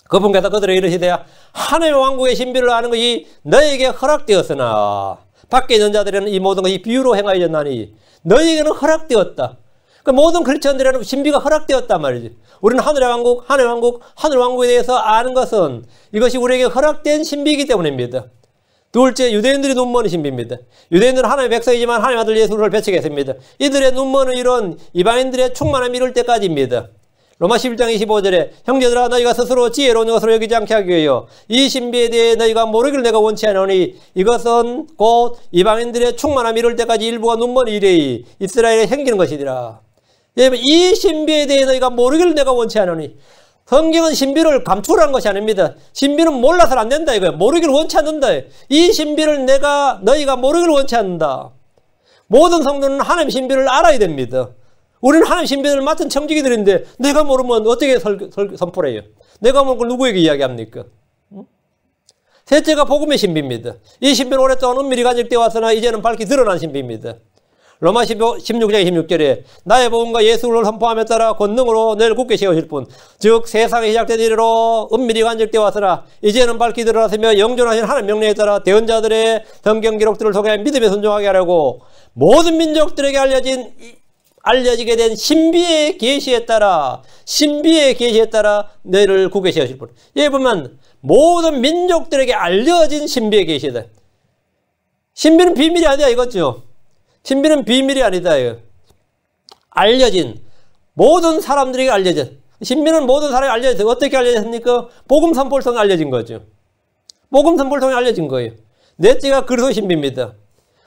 그분께서 그들에게 이르시되 하나님의 왕국의 신비를 아는 것이 너희에게 허락되었으나 밖에 있는 자들에는 이 모든 것이 비유로 행하였나니 너희에게는 허락되었다. 그 모든 크리스천들에는 신비가 허락되었단 말이지. 우리는 하늘의 왕국, 하늘 왕국에 대해서 아는 것은 이것이 우리에게 허락된 신비이기 때문입니다. 둘째, 유대인들이 눈먼 신비입니다. 유대인들은 하나님의 백성이지만 하나님의 아들 예수를 배척했습니다. 이들의 눈먼은 이런 이방인들의 충만함이 이룰 때까지입니다. 로마 11장 25절에 형제들아 너희가 스스로 지혜로운 것으로 여기지 않게 하기 위하여 이 신비에 대해 너희가 모르기를 내가 원치 않으니 이것은 곧 이방인들의 충만함이 이룰 때까지 일부가 눈먼 이레이 이스라엘에 생기는 것이니라. 이 신비에 대해 너희가 모르기를 내가 원치 않으니 성경은 신비를 감추라는 것이 아닙니다. 신비는 몰라서는 안 된다 이거예요. 모르기를 원치 않는다. 이 신비를 너희가 모르기를 원치 않는다. 모든 성도는 하나님의 신비를 알아야 됩니다. 우리는 하나님 신비를 맡은 청지기들인데 내가 모르면 어떻게 선포를 해요? 내가 모르는 걸 누구에게 이야기합니까? 셋째가 복음의 신비입니다. 이 신비는 오랫동안 은밀히 간직되어 왔으나 이제는 밝히 드러난 신비입니다. 로마 16장 26절에 나의 복음과 예수를 선포함에 따라 권능으로 너희를 굳게 세우실 분 즉 세상이 시작된 이래로 은밀히 간직되어 왔으나 이제는 밝히 드러났으며 영존하신 하나님 명령에 따라 대언자들의 성경 기록들을 통해 믿음에 순종하게 하려고 모든 민족들에게 알려지게 된 신비의 계시에 따라 너희를 굳게 세우실 분. 여기 보면 모든 민족들에게 알려진 신비의 계시다. 신비는 비밀이 아니야 이거죠. 신비는 비밀이 아니다. 알려진 모든 사람들에게 알려진 신비는 모든 사람에게 알려졌어요. 어떻게 알려졌습니까? 복음 선포를 통해 알려진 거죠. 복음 선포를 통해 알려진 거예요. 넷째가 그리스도의 신비입니다.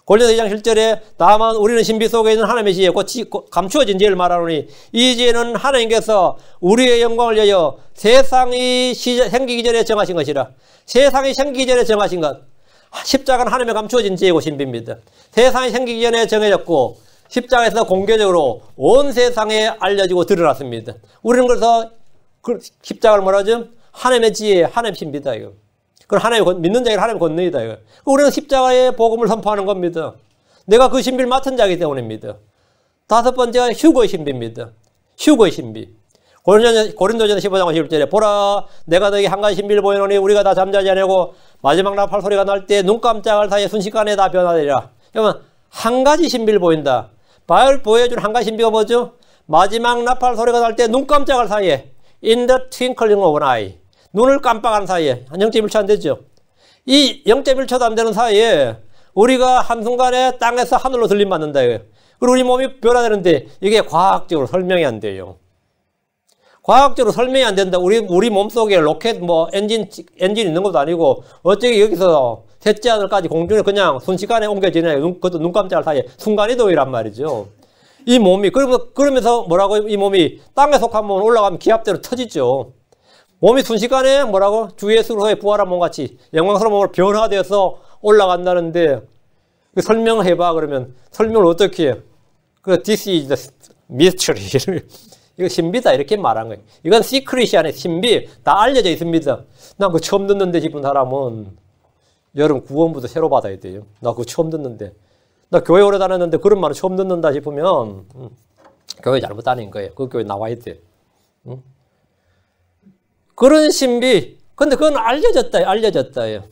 골로새 2장 7절에 다만 우리는 신비 속에 있는 하나님의 지혜 곧 감추어진 지혜를 말하노니 이 지혜는 하나님께서 우리의 영광을 위하여 세상이 생기기 전에 정하신 것이라. 세상이 생기기 전에 정하신 것. 십자가는 하나님의 감추어진 지혜고 신비입니다. 세상이 생기기 전에 정해졌고 십자가에서 공개적으로 온 세상에 알려지고 드러났습니다. 우리는 그래서 십자가를 뭐라 하죠? 하나님의 지혜, 하나님의 신비다 이거. 그건 믿는 자에게 하나님의 권능이다 이거. 우리는 십자가의 복음을 선포하는 겁니다. 내가 그 신비를 맡은 자이기 때문입니다. 다섯 번째가 휴거의 신비입니다. 휴거의 신비. 고린도전서 15장 11절에 보라 내가 너에게 한 가지 신비를 보이노니 우리가 다 잠자지 아니하고 마지막 나팔 소리가 날 때 눈 깜짝할 사이에 순식간에 다 변화되리라. 그러면 한 가지 신비를 보인다. 보여준 한 가지 신비가 뭐죠? 마지막 나팔 소리가 날 때 눈 깜짝할 사이에 in the twinkling of an eye 눈을 깜빡하는 사이에 한 0.1초 안 되죠. 이 0.1초도 안 되는 사이에 우리가 한순간에 땅에서 하늘로 들림받는다. 그리고 우리 몸이 변화되는데 이게 과학적으로 설명이 안 돼요. 과학적으로 설명이 안 된다. 우리 몸속에 로켓 엔진 있는 것도 아니고 어떻게 여기서 셋째 하늘까지 공중에 그냥 순식간에 옮겨지냐. 그것도 눈 깜짝할 사이에 순간이동이란 말이죠. 이 몸이 그러면서 뭐라고 이 몸이 땅에 속한 몸은 올라가면 기압대로 터지죠. 몸이 순식간에 뭐라고 주 예수로의 부활한 몸같이 영광스러운 몸으로 변화되어서 올라간다는데 설명을 해봐 그러면 설명을 어떻게 해요? This is the mystery. 이거 신비다 이렇게 말한 거예요. 이건 시크릿이 아니라 신비 다 알려져 있습니다. 난 그거 처음 듣는데 싶은 사람은 여러분 구원부터 새로 받아야 돼요. 나 그거 처음 듣는데 나 교회 오래 다녔는데 그런 말을 처음 듣는다 싶으면 교회 잘못 다닌 거예요. 그 교회 나와야 돼. 그런 신비. 근데 그건 알려졌다요.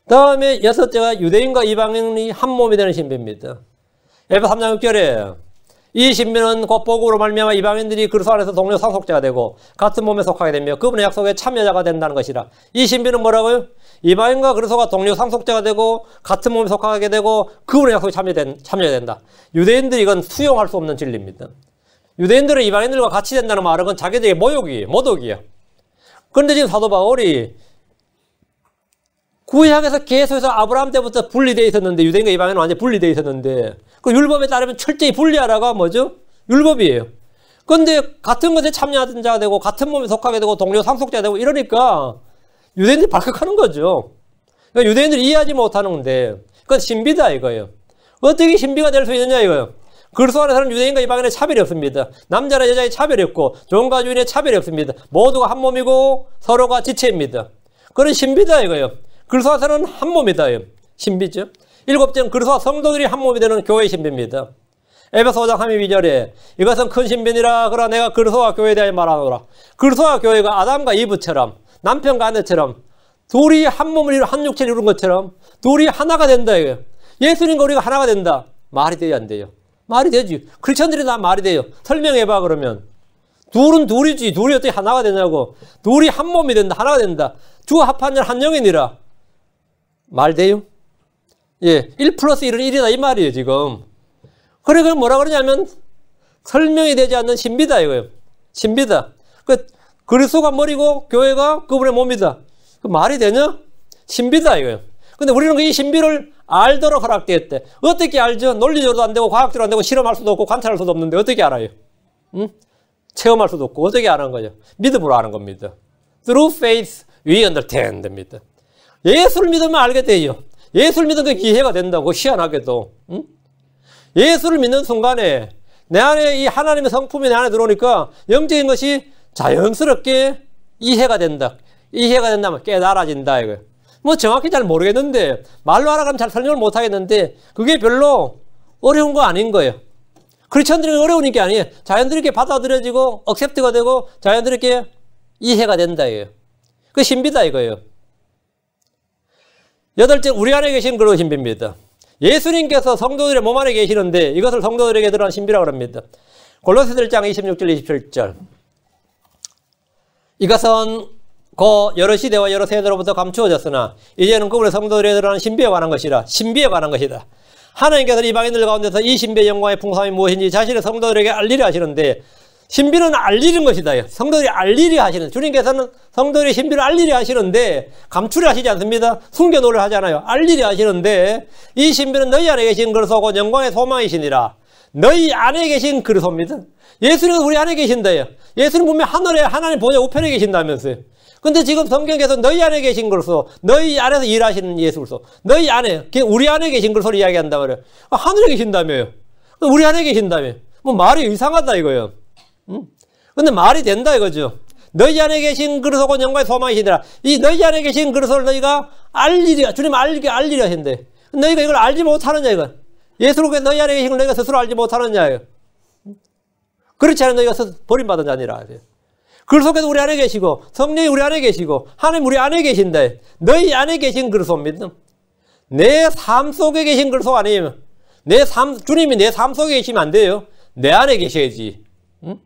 다음에 여섯째가 유대인과 이방인이 한 몸이 되는 신비입니다. 에베소 3장 6절에 이 신비는 곧 복음으로 말미암아 이방인들이 그리스도 안에서 동료 상속자가 되고 같은 몸에 속하게 되며 그분의 약속에 참여자가 된다는 것이라. 이 신비는 뭐라고요? 이방인과 그리스도가 동료 상속자가 되고 같은 몸에 속하게 되고 그분의 약속에 참여된다. 유대인들이 이건 수용할 수 없는 진리입니다. 유대인들은 이방인들과 같이 된다는 말은 그건 자기들의 모독이에요. 그런데 지금 사도 바울이 구약에서 계속해서 아브라함 때부터 분리되어 있었는데, 유대인과 이방인은 완전히 분리되어 있었는데, 그 율법에 따르면 철저히 분리하라가 뭐죠? 율법이에요. 그런데 같은 것에 참여하는 자가 되고 같은 몸에 속하게 되고 동료 상속자가 되고 이러니까 유대인들이 발각하는 거죠. 그러니까 유대인들이 이해하지 못하는 건데 그건 신비다 이거예요. 어떻게 신비가 될 수 있느냐 이거예요. 그리스도 안에서는 유대인과 이방인의 차별이 없습니다. 남자나 여자의 차별이 없고 종과 주인의 차별이 없습니다. 모두가 한 몸이고 서로가 지체입니다. 그런 신비다 이거예요. 그리스도 안에서는 한 몸이다. 신비죠. 일곱째는 그리스도와 성도들이 한 몸이 되는 교회의 신비입니다. 에베소 5장 32절에 이것은 큰 신비니라. 그러나 내가 그리스도와 교회에 대하여 말하노라. 그리스도와 교회가 아담과 이브처럼 남편과 아내처럼 둘이 한 몸을 이루고 한 육체를 이룬 것처럼 둘이 하나가 된다 이거예요. 예수님과 우리가 하나가 된다. 말이 돼요 안 돼요? 말이 되지. 크리스천들이 다 말이 돼요. 설명해봐 그러면. 둘은 둘이지. 둘이 어떻게 하나가 되냐고. 둘이 한 몸이 된다. 하나가 된다. 주와 합한 자는 한 영이니라. 말 돼요? 예, 1 플러스 1은 1이다 이 말이에요 지금. 그래 그럼 뭐라 그러냐면 설명이 되지 않는 신비다 이거예요. 신비다. 그리스도가 머리고 교회가 그분의 몸이다. 그 말이 되냐? 신비다 이거예요. 근데 우리는 이 신비를 알도록 허락되었대. 어떻게 알죠? 논리적으로도 안 되고 과학적으로 안 되고 실험할 수도 없고 관찰할 수도 없는데 어떻게 알아요? 응? 체험할 수도 없고 어떻게 아는 거죠? 믿음으로 아는 겁니다. Through faith we understand 됩니다. 예수를 믿으면 알게 돼요. 예수를 믿으면 그게 이해가 된다고 희한하게도. 응? 예수를 믿는 순간에 내 안에 이 하나님의 성품이 내 안에 들어오니까 영적인 것이 자연스럽게 이해가 된다. 이해가 된다면 깨달아진다 이거예요. 뭐 정확히 잘 모르겠는데 말로 하라 그러면 잘 설명을 못 하겠는데 그게 별로 어려운 거 아닌 거예요. 크리스천들이 어려운 게 아니에요. 자연스럽게 받아들여지고 억셉트가 되고 자연스럽게 이해가 된다 이거예요. 그 신비다 이거예요. 여덟째, 우리 안에 계신 그런 신비입니다. 예수님께서 성도들의 몸 안에 계시는데 이것을 성도들에게 드러난 신비라고 합니다. 골로새서 1장 26절 27절. 이것은 그 여러 시대와 여러 세대로부터 감추어졌으나 이제는 그분의 성도들에 드러난 신비에 관한 것이라. 신비에 관한 것이다. 하나님께서 이방인들 가운데서 이 신비의 영광의 풍성함이 무엇인지 자신의 성도들에게 알리려 하시는데 신비는 알리는 것이다. 성도들이 알리려 하시는, 주님께서는 성도들의 신비를 알리려 하시는데 감추려 하시지 않습니다. 숨겨놓으려 하잖아요. 알리려 하시는데 이 신비는 너희 안에 계신 그리스도고 영광의 소망이시니라. 너희 안에 계신 그리스도입니다. 예수는 우리 안에 계신다. 예수는 분명 하늘에 하나님 보좌 우편에 계신다면서요. 근데 지금 성경에서 너희 안에 계신 그리스도, 너희 안에서 일하시는 예수 그리스도, 너희 안에, 우리 안에 계신 그리스도를 이야기한단 말이에요. 하늘에 계신다며요. 우리 안에 계신다며. 뭐 말이 이상하다 이거예요. 근데 말이 된다 이거죠. 너희 안에 계신 그리스도고 영광의 소망이시니라. 이 너희 안에 계신 그리스도를 너희가 알리려, 주님 알리려 하신대. 너희가 이걸 알지 못하느냐 이거. 예수로 너희 안에 계신 걸 너희가 스스로 알지 못하느냐 이거. 그렇지 않으면 너희가 버림받은 자니라. 그리스도께서 우리 안에 계시고 성령이 우리 안에 계시고 하나님 우리 안에 계신다. 너희 안에 계신 그리스도입니다. 내 삶 속에 계신 그리스도 아니에요. 주님이 내 삶 속에 계시면 안 돼요. 내 안에 계셔야지. 응?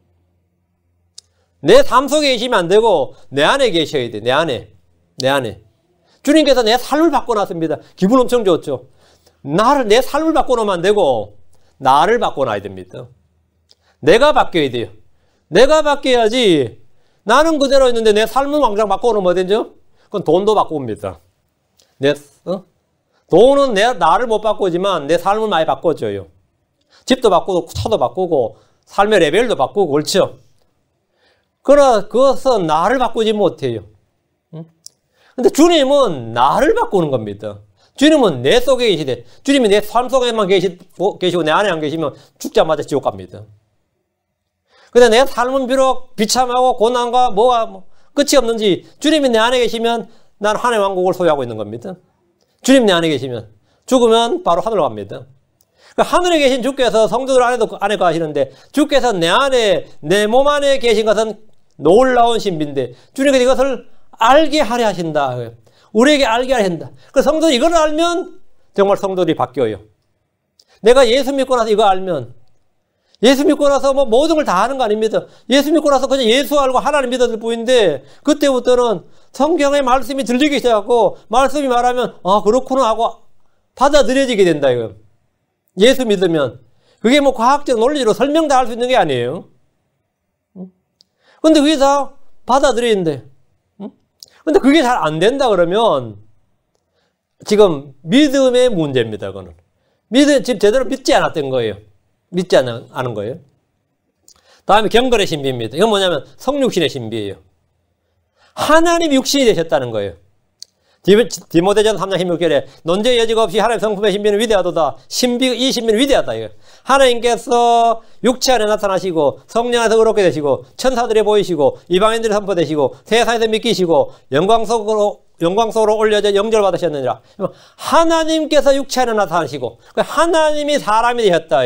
내 삶 속에 계시면 안 되고 내 안에 계셔야 돼. 내 안에. 주님께서 내 삶을 바꿔놨습니다. 기분 엄청 좋죠. 내 삶을 바꿔놓으면 안 되고 나를 바꿔놔야 됩니다. 내가 바뀌어야 돼요. 내가 바뀌어야지. 나는 그대로 있는데 내 삶을 왕창 바꿔놓으면 뭐든죠? 그건 돈도 바꿉니다. 돈은 나를 못 바꾸지만 내 삶을 많이 바꿔줘요. 집도 바꾸고 차도 바꾸고 삶의 레벨도 바꾸고 그렇죠? 그러나 그것은 나를 바꾸지 못해요. 근데 주님은 나를 바꾸는 겁니다. 주님은 내 속에 계시되 주님이 내 삶 속에만 계시고 내 안에 안 계시면 죽자마자 지옥 갑니다. 근데 내 삶은 비록 비참하고 고난과 끝이 없는지 주님이 내 안에 계시면 난 하나님의 왕국을 소유하고 있는 겁니다. 주님 내 안에 계시면 죽으면 바로 하늘로 갑니다. 하늘에 계신 주께서 성도들 안에 가시는데 주께서 내 안에 내 몸 안에 계신 것은 놀라운 신비인데 주님께서 이것을 알게 하려 하신다. 우리에게 알게 하려 한다. 그 성도들이 이걸 알면 정말 성도들이 바뀌어요. 내가 예수 믿고 나서 이거 알면 예수 믿고 나서 뭐 모든 걸 다 하는 거 아닙니다. 예수 믿고 나서 그냥 예수 알고 하나님 믿었을 뿐인데 그때부터는 성경의 말씀이 들리기 시작하고 말씀이 말하면 아 그렇구나 하고 받아들여지게 된다 이거. 예수 믿으면 그게 뭐 과학적 논리로 설명 다 할 수 있는 게 아니에요. 근데 그게 다 받아들이는데 근데 그게 잘 안 된다 그러면 지금 믿음의 문제입니다. 그거는 지금 제대로 믿지 않았던 거예요. 믿지 않은 거예요. 다음에 경건의 신비입니다. 이건 뭐냐면 성육신의 신비예요. 하나님 육신이 되셨다는 거예요. 디모데전 3장 16절에 논쟁의 여지가 없이 하나님 성품의 신비는 위대하도다. 이 신비는 위대하다. 이거. 하나님께서 육체 안에 나타나시고 성령 안에서 의롭게 되시고 천사들이 보이시고 이방인들이 선포되시고 세상에서 믿기시고 영광 속으로 올려져 영절 받으셨느니라. 하나님께서 육체 안에 나타나시고 하나님이 사람이 되셨다.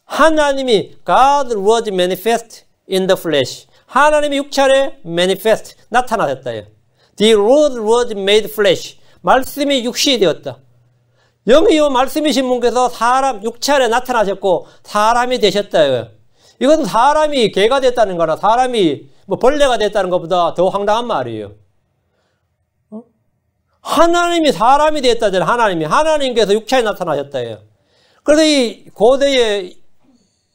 하나님이 God was manifest in the flesh. 하나님이 육체 안에 manifest 나타나셨다. The Word was made flesh. 말씀이 육신이 되었다. 영이요 말씀이신 분께서 사람 육체 안에 나타나셨고 사람이 되셨다. 이것은 사람이 개가 됐다는 거나 사람이 뭐 벌레가 됐다는 것보다 더 황당한 말이에요. 하나님이 사람이 됐다잖아요. 하나님께서 육체 안에 나타나셨다. 그래서 이 고대의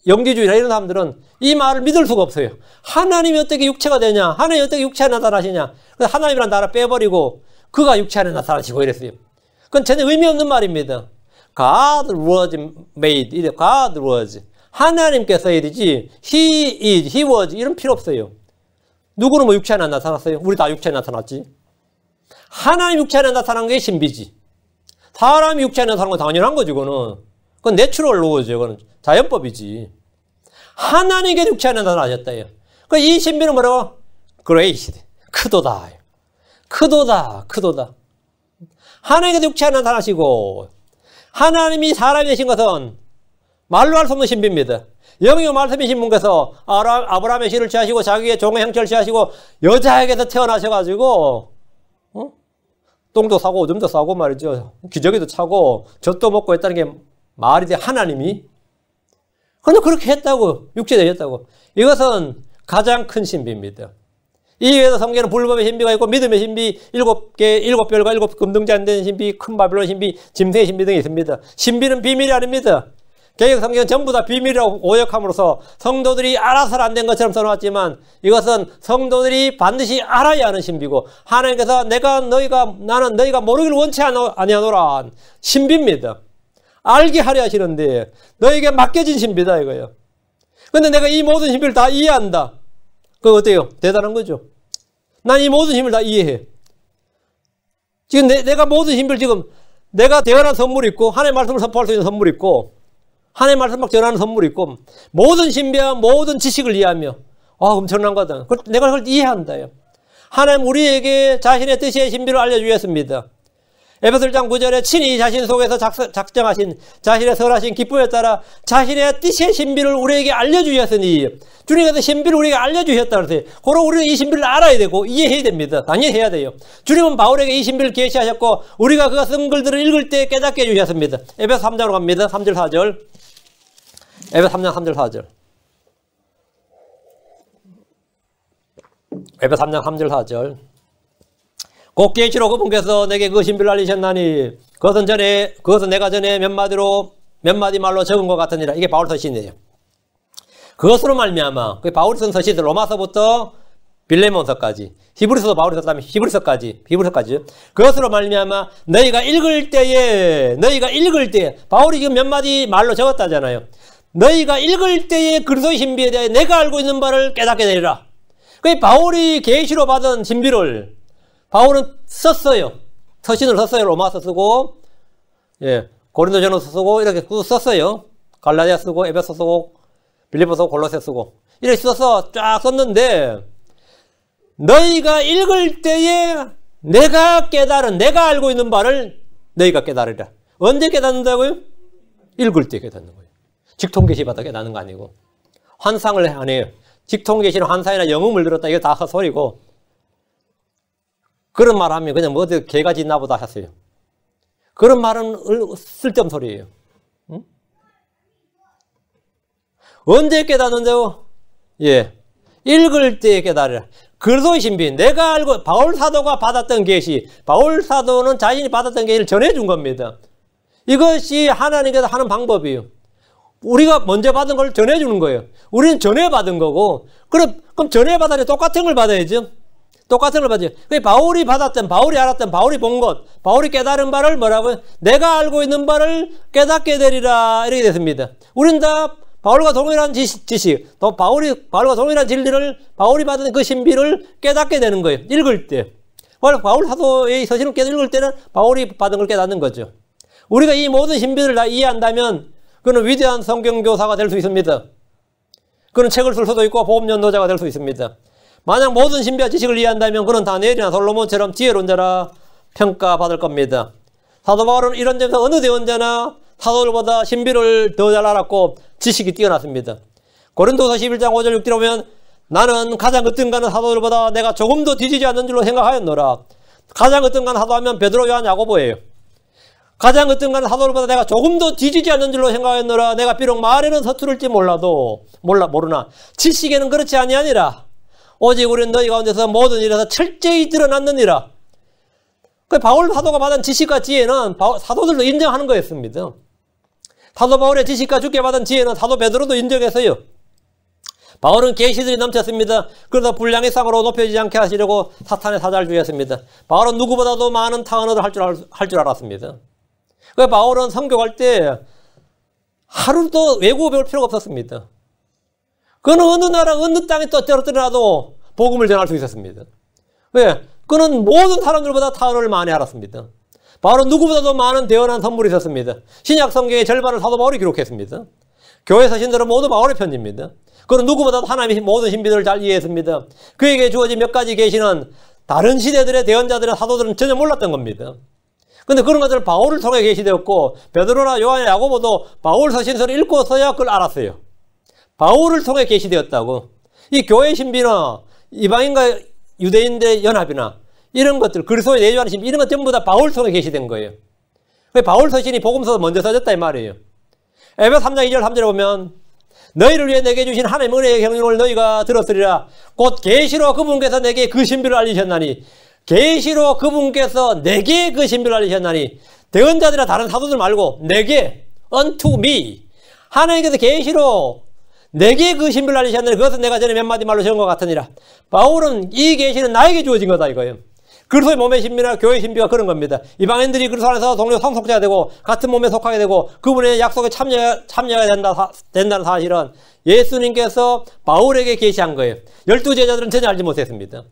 영지주의나 이런 사람들은 이 말을 믿을 수가 없어요. 하나님이 어떻게 육체가 되냐? 하나님이 어떻게 육체 안에 나타나시냐? 그래서 하나님이란 나라 빼버리고 그가 육체 안에 나타나시고 이랬어요. 그건 전혀 의미 없는 말입니다. God was made. God was. 하나님께서 해야 되지. He is, He was 이런 필요 없어요. 누구는 뭐 육체 안에 나타났어요? 우리 다 육체 안에 나타났지. 하나님 육체 안에 나타난 게 신비지. 사람이 육체 안에 나타난 건 당연한 거지. 그건 내추럴 로우죠. 그건 자연법이지. 하나님께 육체 안에 나타나셨다요. 이 신비는 뭐라고? 그레이시드. 크도다. 크도다. 하나님께 육체 안에 나타나시고 하나님이 사람이 되신 것은 말로 할 수 없는 신비입니다. 영이요 말씀이신 분께서 아브라함의 씨를 취하시고 자기의 종의 형체를 취하시고 여자에게서 태어나셔가지고 똥도 싸고 오줌도 싸고 말이죠. 기저귀도 차고 젖도 먹고 했다는 게 말이 돼. 하나님이 근데 그렇게 했다고 육체 되셨다고. 이것은 가장 큰 신비입니다. 이외에도 성경에는 불법의 신비가 있고 믿음의 신비, 7별과 7 금등자 안 되는 신비, 큰 바빌론 신비, 짐승의 신비 등이 있습니다. 신비는 비밀이 아닙니다. 개역 성경은 전부 다 비밀이라고 오역함으로써 성도들이 알아서는 안 된 것처럼 써놨지만 이것은 성도들이 반드시 알아야 하는 신비고 하나님께서 나는 너희가 모르기를 원치 아니하노라 신비입니다. 알게 하려 하시는데 너에게 맡겨진 신비다 이거예요. 근데 내가 이 모든 신비를 다 이해한다. 그거 어때요? 대단한 거죠. 난 이 모든 힘을 다 이해해. 지금 내가 모든 힘을 지금 내가 대단한 선물이 있고 하나님의 말씀을 선포할 수 있는 선물이 있고 하나님의 말씀 막 전하는 선물이 있고 모든 신비와 모든 지식을 이해하며 엄청난 거다. 내가 그걸 이해한다요. 하나님 우리에게 자신의 뜻의 신비를 알려주셨습니다. 에베소 1장 9절에 친히 자신 속에서 작정하신 자신의 설하신 기쁨에 따라 자신의 뜻의 신비를 우리에게 알려주셨으니 주님께서 신비를 우리에게 알려주셨다 그랬어요. 그럼 우리는 이 신비를 알아야 되고 이해해야 됩니다. 당연히 해야 돼요. 주님은 바울에게 이 신비를 계시하셨고 우리가 그가 쓴 글들을 읽을 때 깨닫게 해주셨습니다. 에베소 3장으로 갑니다. 3절 4절 에베소 3장 3절 4절 에베소 3장 3절 4절 곧 계시로 그분께서 내게 그 신비를 알리셨나니 그것은 내가 전에 몇 마디 말로 적은 것 같으니라. 이게 바울 서신이에요. 그것으로 말미암아 그 바울이 쓴 서신들 로마서부터 빌레몬서까지 히브리서도 바울이 썼다면 히브리서까지 그것으로 말미암아 너희가 읽을 때에 바울이 지금 몇 마디 말로 적었다잖아요. 너희가 읽을 때에 그리스도의 신비에 대해 내가 알고 있는 바를 깨닫게 되리라. 그 바울이 계시로 받은 신비를 바울은 썼어요. 서신을 썼어요. 로마서 쓰고, 고린도전서 쓰고, 이렇게 썼어요. 갈라디아 쓰고, 에베소 쓰고, 빌립보 쓰고, 골로새 쓰고. 이렇게 써서 쫙 썼는데, 너희가 읽을 때에 내가 알고 있는 바를 너희가 깨달으리라. 언제 깨닫는다고요? 읽을 때 깨닫는 거예요. 직통계시 받아 깨닫는 거 아니고. 환상을 안 해요. 직통계시는 환상이나 영음을 들었다. 이거 다 헛소리고. 그런 말 하면 그냥 뭐 어디 개가 짖나 보다 하세요. 그런 말은 쓸데없는 소리예요. 응? 언제 깨닫는데요? 예. 읽을 때 깨달으라. 그리스도의 신비. 내가 알고, 바울 사도가 받았던 계시. 바울 사도는 자신이 받았던 계시를 전해준 겁니다. 이것이 하나님께서 하는 방법이에요. 우리가 먼저 받은 걸 전해주는 거예요. 우리는 전해받은 거고, 그럼 전해받아야 똑같은 걸 받아야죠. 똑같은 걸 받아야죠. 바울이 받았던, 바울이 알았던, 바울이 본 것, 바울이 깨달은 바를 뭐라고요? 내가 알고 있는 바를 깨닫게 되리라. 이렇게 됐습니다. 우리는 다 바울과 동일한 지식, 또 바울과 동일한 진리를, 바울이 받은 그 신비를 깨닫게 되는 거예요. 읽을 때. 바울 사도의 서신을 읽을 때는 바울이 받은 걸 깨닫는 거죠. 우리가 이 모든 신비를 다 이해한다면 그는 위대한 성경교사가 될 수 있습니다. 그는 책을 쓸 수도 있고 보험연도자가 될 수 있습니다. 만약 모든 신비와 지식을 이해한다면 그는 다니엘이나 솔로몬처럼 지혜론자라 평가받을 겁니다. 사도 바울은 이런 점에서 어느 대원자나 사도들보다 신비를 더 잘 알았고 지식이 뛰어났습니다. 고린도서 11장 5절 6절 보면 나는 가장 으뜸가는 사도들보다 내가 조금 더 뒤지지 않는 줄로 생각하였노라. 가장 으뜸가는 사도하면 베드로, 요한, 야고보예요. 가장 으뜸가는 사도들보다 내가 조금 더 뒤지지 않는 줄로 생각하였노라. 내가 비록 말에는 서투를지 모르나 지식에는 그렇지 아니하니라. 오직 우리는 너희 가운데서 모든 일에서 철저히 드러났느니라. 그 바울 사도가 받은 지식과 지혜는 사도들도 인정하는 거였습니다. 사도 바울의 지식과 주께 받은 지혜는 사도 베드로도 인정했어요. 바울은 계시들이 넘쳤습니다. 그래서 분량의 상으로 높여지지 않게 하시려고 사탄의 사자를 주였습니다. 바울은 누구보다도 많은 타언어를 할 줄 알았습니다. 그 바울은 선교할 때 하루도 외국어 배울 필요가 없었습니다. 그는 어느 나라 어느 땅에 떨어뜨려도 복음을 전할 수 있었습니다. 왜? 그는 모든 사람들보다 타언어를 많이 알았습니다. 바울은 누구보다도 많은 대언한 선물이 있었습니다. 신약 성경의 절반을 사도 바울이 기록했습니다. 교회 서신들은 모두 바울의 편지입니다. 그는 누구보다도 하나님의 모든 신비들을 잘 이해했습니다. 그에게 주어진 몇 가지 계시는 다른 시대들의 대언자들의 사도들은 전혀 몰랐던 겁니다. 근데 그런 것들을 바울을 통해 계시되었고 베드로나 요한이나 야고보도 바울 서신서를 읽고서야 그걸 알았어요. 바울을 통해 계시되었다고. 이 교회 신비나 이방인과 유대인들의 연합이나 이런 것들, 그리스도의 내주하는 신비 이런 것 전부 다 바울 통해 계시된 거예요. 바울 서신이 복음서도 먼저 써졌다 이 말이에요. 에베소 3장 2절 3절에 보면 너희를 위해 내게 주신 하나님의 은혜의 경륜을 너희가 들었으리라. 곧 계시로 그분께서 내게 그 신비를 알리셨나니 계시로 그분께서 내게 그 신비를 알리셨나니 대언자들이나 다른 사도들 말고 내게 unto me 하나님께서 계시로 내게 그 신비를 알리셨나니 그것은 내가 전에 몇 마디 말로 적은 것 같으니라. 바울은 이 계시는 나에게 주어진 거다 이거예요. 그리스도의 몸의 신비나 교회의 신비가 그런 겁니다. 이방인들이 그리스도 안에서 동료 상속자가 되고 같은 몸에 속하게 되고 그분의 약속에 참여해야 된다는 사실은 예수님께서 바울에게 계시한 거예요. 12제자들은 전혀 알지 못했습니다.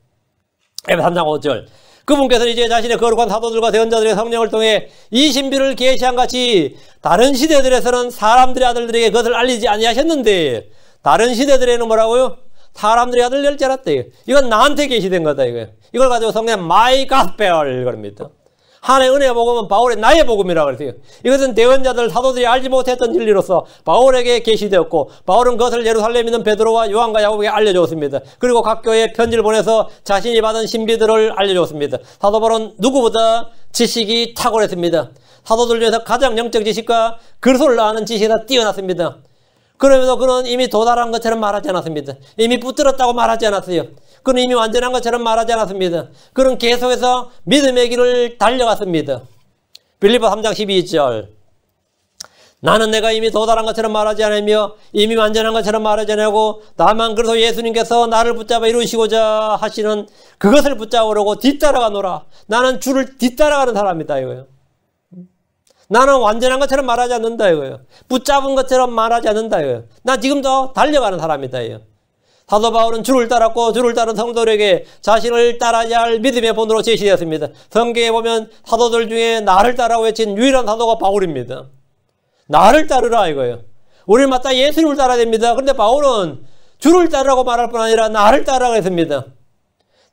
에베소 3장 5절 그분께서는 이제 자신의 거룩한 사도들과 대언자들의 성령을 통해 이 신비를 계시한 같이 다른 시대들에서는 사람들의 아들들에게 그것을 알리지 아니하셨는데 다른 시대들에는 뭐라고요? 사람들의 아들 낼지 않았대요. 이건 나한테 계시된 거다 이거예요. 이걸 가지고 성경 my gospel 그럽니다. 하나님의 은혜의 복음은 바울의 나의 복음이라고 그랬어요. 이것은 대언자들 사도들이 알지 못했던 진리로서 바울에게 계시되었고 바울은 그것을 예루살렘에 있는 베드로와 요한과 야고보에게 알려주었습니다. 그리고 각 교회에 편지를 보내서 자신이 받은 신비들을 알려주었습니다. 사도 바울은 누구보다 지식이 탁월했습니다. 사도들 중에서 가장 영적 지식과 그리스도를 아는 지식이 다 뛰어났습니다. 그러면서 그는 이미 도달한 것처럼 말하지 않았습니다. 이미 붙들었다고 말하지 않았어요. 그는 이미 완전한 것처럼 말하지 않았습니다. 그는 계속해서 믿음의 길을 달려갔습니다. 빌립보 3장 12절 나는 내가 이미 도달한 것처럼 말하지 않으며 이미 완전한 것처럼 말하지 않고 다만 그래서 예수님께서 나를 붙잡아 이루시고자 하시는 그것을 붙잡으려고 뒤따라가노라. 나는 주를 뒤따라가는 사람이다 이거예요. 나는 완전한 것처럼 말하지 않는다 이거예요. 붙잡은 것처럼 말하지 않는다 이거예요. 나 지금도 달려가는 사람이다 이거예요. 사도 바울은 주를 따랐고 주를 따른 성도들에게 자신을 따라야 할 믿음의 본으로 제시되었습니다. 성경에 보면 사도들 중에 나를 따라 외친 유일한 사도가 바울입니다. 나를 따르라 이거예요. 우리는 마땅히 예수님을 따라야 됩니다. 그런데 바울은 주를 따르라고 말할 뿐 아니라 나를 따르라고 했습니다.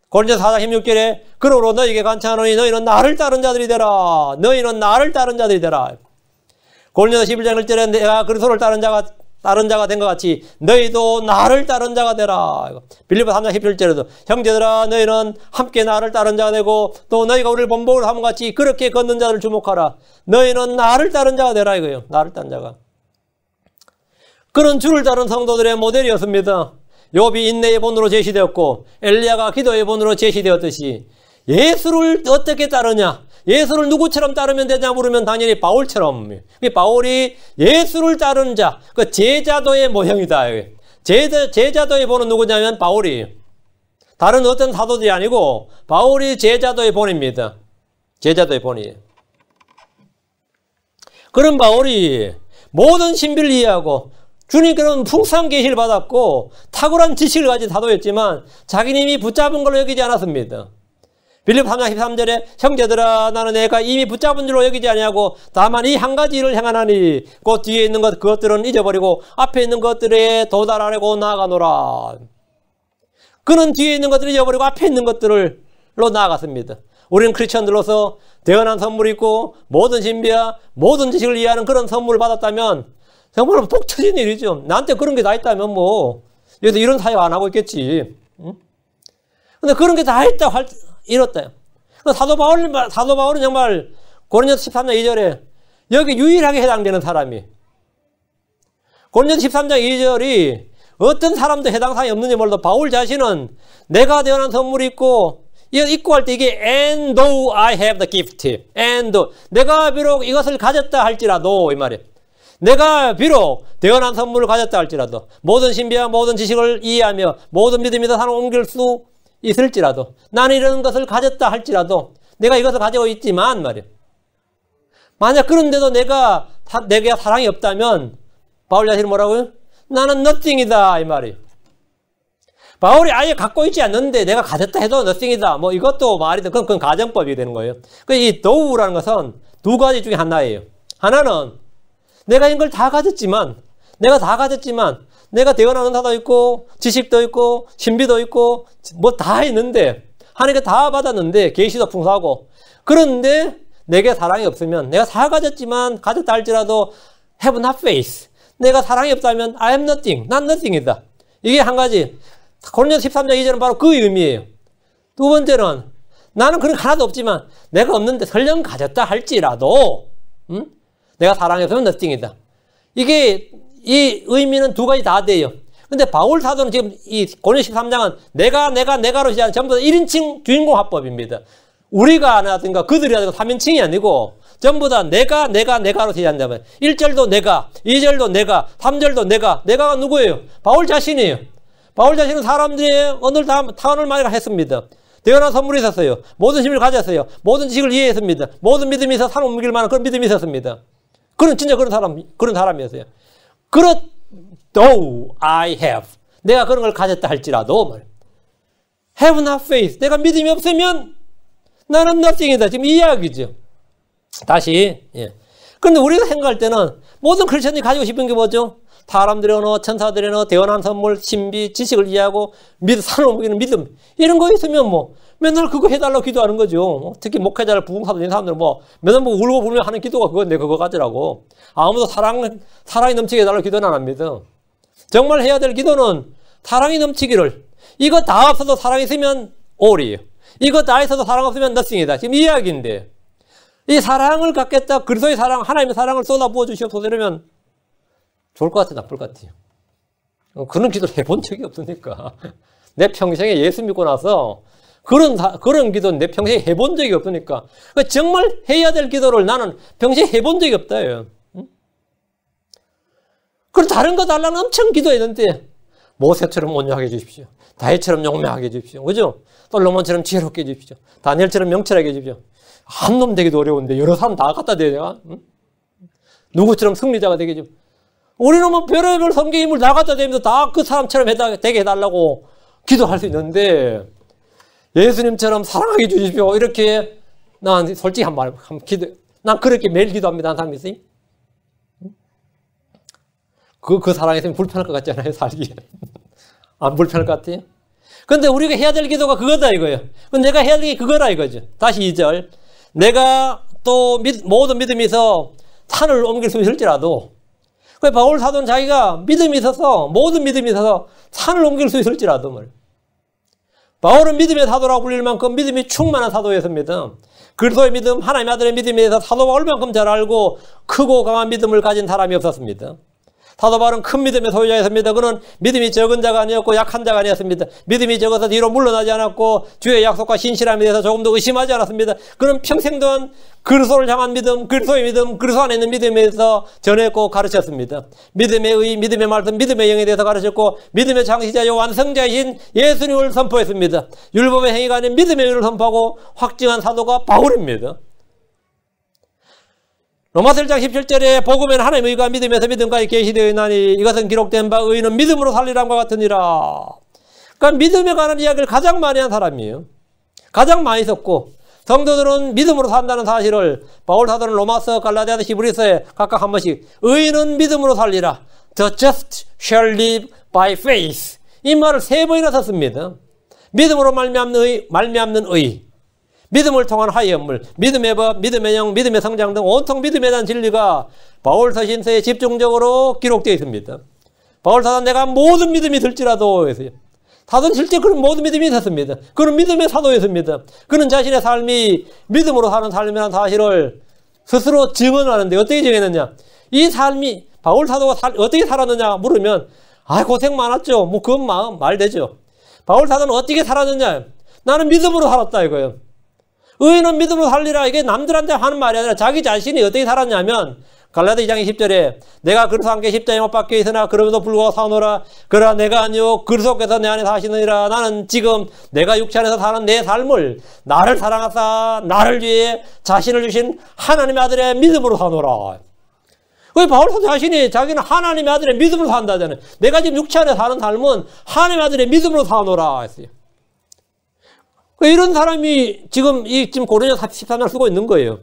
고린도서 4장 16절에 그러므로 너희에게 간청하노니 너희는 나를 따른 자들이 되라. 너희는 나를 따른 자들이 되라. 고린도서 11장 1절에 내가 그리스도를 따른 자가 된 것 같이 너희도 나를 따른 자가 되라. 빌립보 3장 17절에도 형제들아 너희는 함께 나를 따른 자가 되고 또 너희가 우리를 본보기로 함과 같이 그렇게 걷는 자를 주목하라. 너희는 나를 따른 자가 되라 이거예요. 나를 따른 자가. 그런 주를 따른 성도들의 모델이었습니다. 욥이 인내의 본으로 제시되었고 엘리야가 기도의 본으로 제시되었듯이 예수를 어떻게 따르냐? 예수를 누구처럼 따르면 되냐 물으면 당연히 바울처럼. 바울이 예수를 따르는 자, 그 제자도의 모형이다. 제자도의 본은 누구냐면 바울이. 다른 어떤 사도들이 아니고 바울이 제자도의 본입니다. 제자도의 본이에요. 그런 바울이 모든 신비를 이해하고 주님께는 풍성한 계시를 받았고 탁월한 지식을 가진 사도였지만 자기는 이미 붙잡은 걸로 여기지 않았습니다. 빌립보 3장 13절에 형제들아 나는 내가 이미 붙잡은 줄로 여기지 아니하고 다만 이 한 가지 일을 행하나니 그 뒤에 있는 그것들은 잊어버리고 앞에 있는 것들에 도달하려고 나아가노라. 그는 뒤에 있는 것들을 잊어버리고 앞에 있는 것들로 나아갔습니다. 우리는 크리스천들로서 대언한 선물이 있고 모든 신비와 모든 지식을 이해하는 그런 선물을 받았다면 정말 복 터진 일이죠. 나한테 그런 게 다 있다면 뭐 여기서 이런 사역 안 하고 있겠지. 응? 근데 그런 게 다 있다고 이렇다. 사도 바울은 정말 고린도서 13장 2절에 여기 유일하게 해당되는 사람이. 고린도서 13장 2절이 어떤 사람도 해당 사항이 없는지 몰라도 바울 자신은 내가 대언한 선물이 있고 입고 할 때 이게 and though I have the gift and though 내가 비록 이것을 가졌다 할지라도 이 말이에요. 내가 비록 대언한 선물을 가졌다 할지라도 모든 신비와 모든 지식을 이해하며 모든 믿음에서 사람 옮길 수 있을지라도 나는 이런 것을 가졌다 할지라도 내가 이것을 가지고 있지만 말이에요. 만약 그런데도 내게 사랑이 없다면 바울 자신은 뭐라고요? 나는 nothing이다 이 말이에요. 바울이 아예 갖고 있지 않는데 내가 가졌다 해도 nothing이다. 뭐 이것도 말이든 그건 가정법이 되는 거예요. 이 도우라는 것은 두 가지 중에 하나예요. 하나는 내가 이걸 다 가졌지만 내가 대언하는 은사도 있고 지식도 있고 신비도 있고 뭐 다 있는데 하나님께 다 받았는데 계시도 풍성하고 그런데 내게 사랑이 없으면 내가 다 가졌지만 가졌다 할지라도 have not faith 내가 사랑이 없다면 I am nothing 난 nothing이다. 이게 한 가지. 고린도서 13장 2절은 바로 그 의미예요. 두 번째는 나는 그런 게 하나도 없지만 내가 없는데 설령 가졌다 할지라도 내가 사랑이 없으면 nothing이다. 이게 이 의미는 두 가지 다 돼요. 근데 바울 사도는 지금 이 고린도서 13장은 내가로 시작하는 전부 다 1인칭 주인공 화법입니다. 우리가 하나든가 그들이 하든가 3인칭이 아니고 전부 다 내가로 시작한다면 1절도 내가, 2절도 내가, 3절도 내가가 누구예요? 바울 자신이에요. 바울 자신은 사람들이 오늘 타원을 많이 했습니다. 대단한 선물이 있었어요. 모든 힘을 가졌어요. 모든 지식을 이해했습니다. 모든 믿음이 있어 사람 옮길 만한 그런 믿음이 있었습니다. 진짜 그런 사람이었어요. though I have. 내가 그런 걸 가졌다 할지라도, have not faith. 내가 믿음이 없으면 나는 nothing이다. 지금 이 이야기죠. 다시, 예. 그런데 우리가 생각할 때는 모든 크리스천이 가지고 싶은 게 뭐죠? 사람들의 언어, 천사들의 언어, 대언한 선물, 신비, 지식을 이해하고 산을 옮기는 믿음. 이런 거 있으면 뭐 맨날 그거 해달라고 기도하는 거죠. 특히 목회자를 부흥사도 있는 사람들은 뭐 맨날 뭐 울고 불며 하는 기도가 그건데 그거 가지라고. 아무도 사랑이 넘치게 해달라고 기도는 안 합니다. 정말 해야 될 기도는 사랑이 넘치기를. 이거 다 없어도 사랑이 있으면 all이에요. 이거 다 있어도 사랑 없으면 nothing이다. 지금 이 이야기인데 이 사랑을 갖겠다. 그리스도의 사랑, 하나님의 사랑을 쏟아부어 주시옵소서 이러면 좋을 것 같아요? 나쁠 것 같아요? 그런 기도를 해본 적이 없으니까. 내 평생에 예수 믿고 나서 그런 기도는 내 평생에 해본 적이 없으니까. 정말 해야 될 기도를 나는 평생에 해본 적이 없다. 그럼 다른 거 달라는 엄청 기도했는데 모세처럼 온유하게 해주십시오. 다윗처럼 용맹하게 해주십시오. 그죠? 솔로몬처럼 지혜롭게 해주십시오. 다니엘처럼 명철하게 해주십시오. 한 놈 되기도 어려운데 여러 사람 다 갖다 대야 내가? 누구처럼 승리자가 되게 해주십시오. 우리는 뭐 별의별 성경 인물 다 갖다 대면서 다 그 사람처럼 되게 해달라고 기도할 수 있는데 예수님처럼 사랑하게 해주십시오. 이렇게 난 솔직히 난 그렇게 매일 기도합니다. 한 사람이 있어요? 그 사랑이 있으면 불편할 것 같지 않아요? 살기에. 안 불편할 것 같아요? 근데 우리가 해야 될 기도가 그거다 이거예요. 내가 해야 될 게 그거라 이거죠. 다시 2절. 내가 또 모든 믿음에서 산을 옮길 수 있을지라도, 그 바울 사도는 자기가 믿음이 있어서, 모든 믿음이 있어서 산을 옮길 수 있을지라도 말. 바울은 믿음의 사도라고 불릴 만큼 믿음이 충만한 사도였습니다. 그리스도의 믿음, 하나님의 아들의 믿음에 대해서 사도가 얼만큼 잘 알고 크고 강한 믿음을 가진 사람이 없었습니다. 사도 바울은 큰 믿음의 소유자였습니다. 그는 믿음이 적은 자가 아니었고 약한 자가 아니었습니다. 믿음이 적어서 뒤로 물러나지 않았고 주의 약속과 신실함에 대해서 조금도 의심하지 않았습니다. 그는 평생 동안 그리스도를 향한 믿음, 그리스도의 믿음, 그리스도 안에 있는 믿음에 대해서 전했고 가르쳤습니다. 믿음의 의, 믿음의 말씀, 믿음의 영에 대해서 가르쳤고 믿음의 창시자요 완성자이신 예수님을 선포했습니다. 율법의 행위가 아닌 믿음의 의를 선포하고 확증한 사도가 바울입니다. 로마서 1장 17절에 복음에는 하나님의 의가 믿음에서 믿음까지 계시되어 있나니 이것은 기록된 바 의인은 믿음으로 살리람과 같으니라. 그러니까 믿음에 관한 이야기를 가장 많이 한 사람이에요. 가장 많이 썼고 성도들은 믿음으로 산다는 사실을 바울 사도는 로마서, 갈라디아서, 히브리서에 각각 한 번씩 의인은 믿음으로 살리라. The just shall live by faith. 이 말을 3번이나 썼습니다. 믿음으로 말미암는 의. 믿음을 통한 화해연물, 믿음의 법, 믿음의 영, 믿음의 성장 등 온통 믿음에 대한 진리가 바울 서신서에 집중적으로 기록되어 있습니다. 바울 사도는 내가 모든 믿음이 들지라도 했어요. 사도는 실제 그런 모든 믿음이 있었습니다. 그는 믿음의 사도였습니다. 그는 자신의 삶이 믿음으로 사는 삶이라는 사실을 스스로 증언하는데 어떻게 증언했느냐? 이 삶이 바울 사도가 어떻게 살았느냐 물으면 고생 많았죠. 뭐 그건 말되죠. 바울 사도는 어떻게 살았느냐? 나는 믿음으로 살았다 이거예요. 의인은 믿음으로 살리라. 이게 남들한테 하는 말이 아니라 자기 자신이 어떻게 살았냐면 갈라디아 2장 10절에 내가 그리스도와 함께 십자가에 못 박혀 있으나 그럼에도 불구하고 사노라. 그러나 내가 아니요 그리스도께서 내 안에 사시느니라. 나는 지금 내가 육체 안에서 사는 내 삶을 나를 사랑하사 나를 위해 자신을 주신 하나님의 아들의 믿음으로 사노라. 왜 바울 사도 자신이 자기는 하나님의 아들의 믿음으로 산다잖아요. 내가 지금 육체 안에 사는 삶은 하나님의 아들의 믿음으로 사노라 했어요. 이런 사람이 지금 고린도 13장 쓰고 있는 거예요.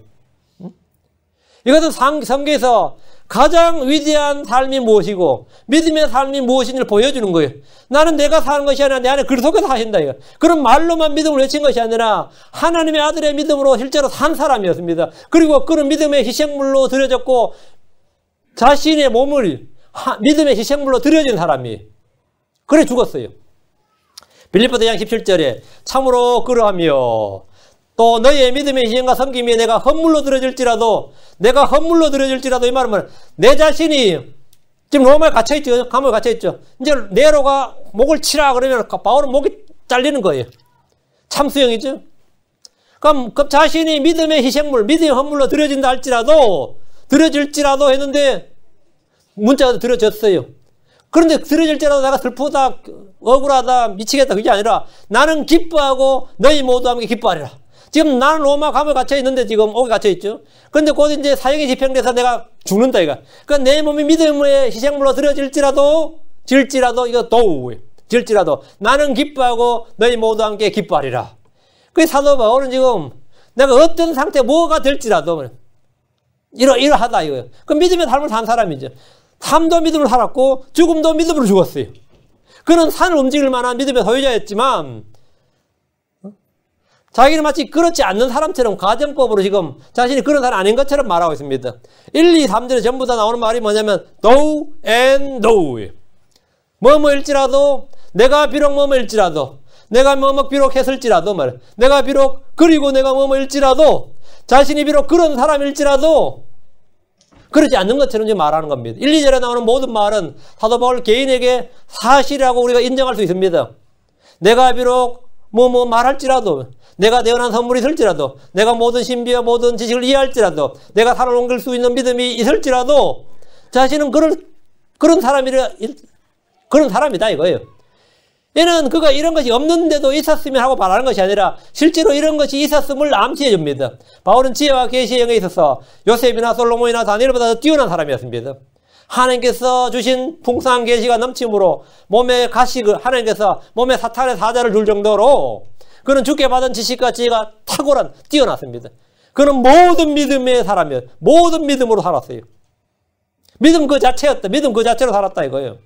이것은 성경에서 가장 위대한 삶이 무엇이고 믿음의 삶이 무엇인지를 보여주는 거예요. 나는 내가 사는 것이 아니라 내 안에 그리스도께서 하신다. 이거. 그런 말로만 믿음을 외친 것이 아니라 하나님의 아들의 믿음으로 실제로 산 사람이었습니다. 그리고 그런 믿음의 희생물로 드려졌고 자신의 몸을 믿음의 희생물로 드려진 사람이 그래 죽었어요. 빌립보서 2장 17절에 참으로 그러하며 또 너희의 믿음의 희생과 섬김이 내가 헌물로 드려질지라도 이 말은 내 자신이 지금 로마에 갇혀있죠. 감옥에 갇혀있죠. 이제 네로가 목을 치라 그러면 바울은 목이 잘리는 거예요. 참수형이죠. 그럼 그 자신이 믿음의 희생물, 믿음의 헌물로 드려질지라도 했는데 문자가 드려졌어요. 그런데 드려질지라도 내가 슬프다, 억울하다, 미치겠다 그게 아니라 나는 기뻐하고 너희 모두 함께 기뻐하리라. 지금 나는 로마 감옥에 갇혀있는데 지금 옥에 갇혀있죠. 그런데 곧 이제 사형이 집행돼서 내가 죽는다 이거. 그러니까 내 몸이 믿음의 희생물로 드려질지라도 나는 기뻐하고 너희 모두 함께 기뻐하리라. 그 사도 바울은 지금 내가 어떤 상태 뭐가 될지라도 이러하다 이거예요. 그 믿음의 삶을 산 사람이죠. 삶도 믿음으로 살았고 죽음도 믿음으로 죽었어요. 그는 산을 움직일 만한 믿음의 소유자였지만 자기는 마치 그렇지 않는 사람처럼 가정법으로 지금 자신이 그런 사람이 아닌 것처럼 말하고 있습니다. 1, 2, 3절에 전부 다 나오는 말이 뭐냐면 though and though. 뭐뭐일지라도 내가 비록 뭐뭐일지라도 내가 뭐뭐 비록 했을지라도 말 내가 비록 그리고 내가 뭐뭐일지라도 자신이 비록 그런 사람일지라도 그렇지 않는 것처럼 지금 말하는 겁니다. 1, 2절에 나오는 모든 말은 사도 바울 개인에게 사실이라고 우리가 인정할 수 있습니다. 내가 비록 뭐 말할지라도 내가 대단한 선물이 있을지라도 내가 모든 신비와 모든 지식을 이해할지라도 내가 산을 옮길 수 있는 믿음이 있을지라도 자신은 그런 사람이다 이거예요. 얘는 그가 이런 것이 없는데도 있었으면 하고 말하는 것이 아니라 실제로 이런 것이 있었음을 암시해 줍니다. 바울은 지혜와 계시의 영에 있어서 요셉이나 솔로몬이나 다니엘보다 더 뛰어난 사람이었습니다. 하나님께서 주신 풍성한 계시가 넘침으로 몸에 가식을 하나님께서 몸에 사탄의 사자를 줄 정도로 그는 주께 받은 지식과 지혜가 탁월한 뛰어났습니다. 그는 모든 믿음의 사람이었어요. 모든 믿음으로 살았어요. 믿음 그 자체였다. 믿음 그 자체로 살았다 이거예요.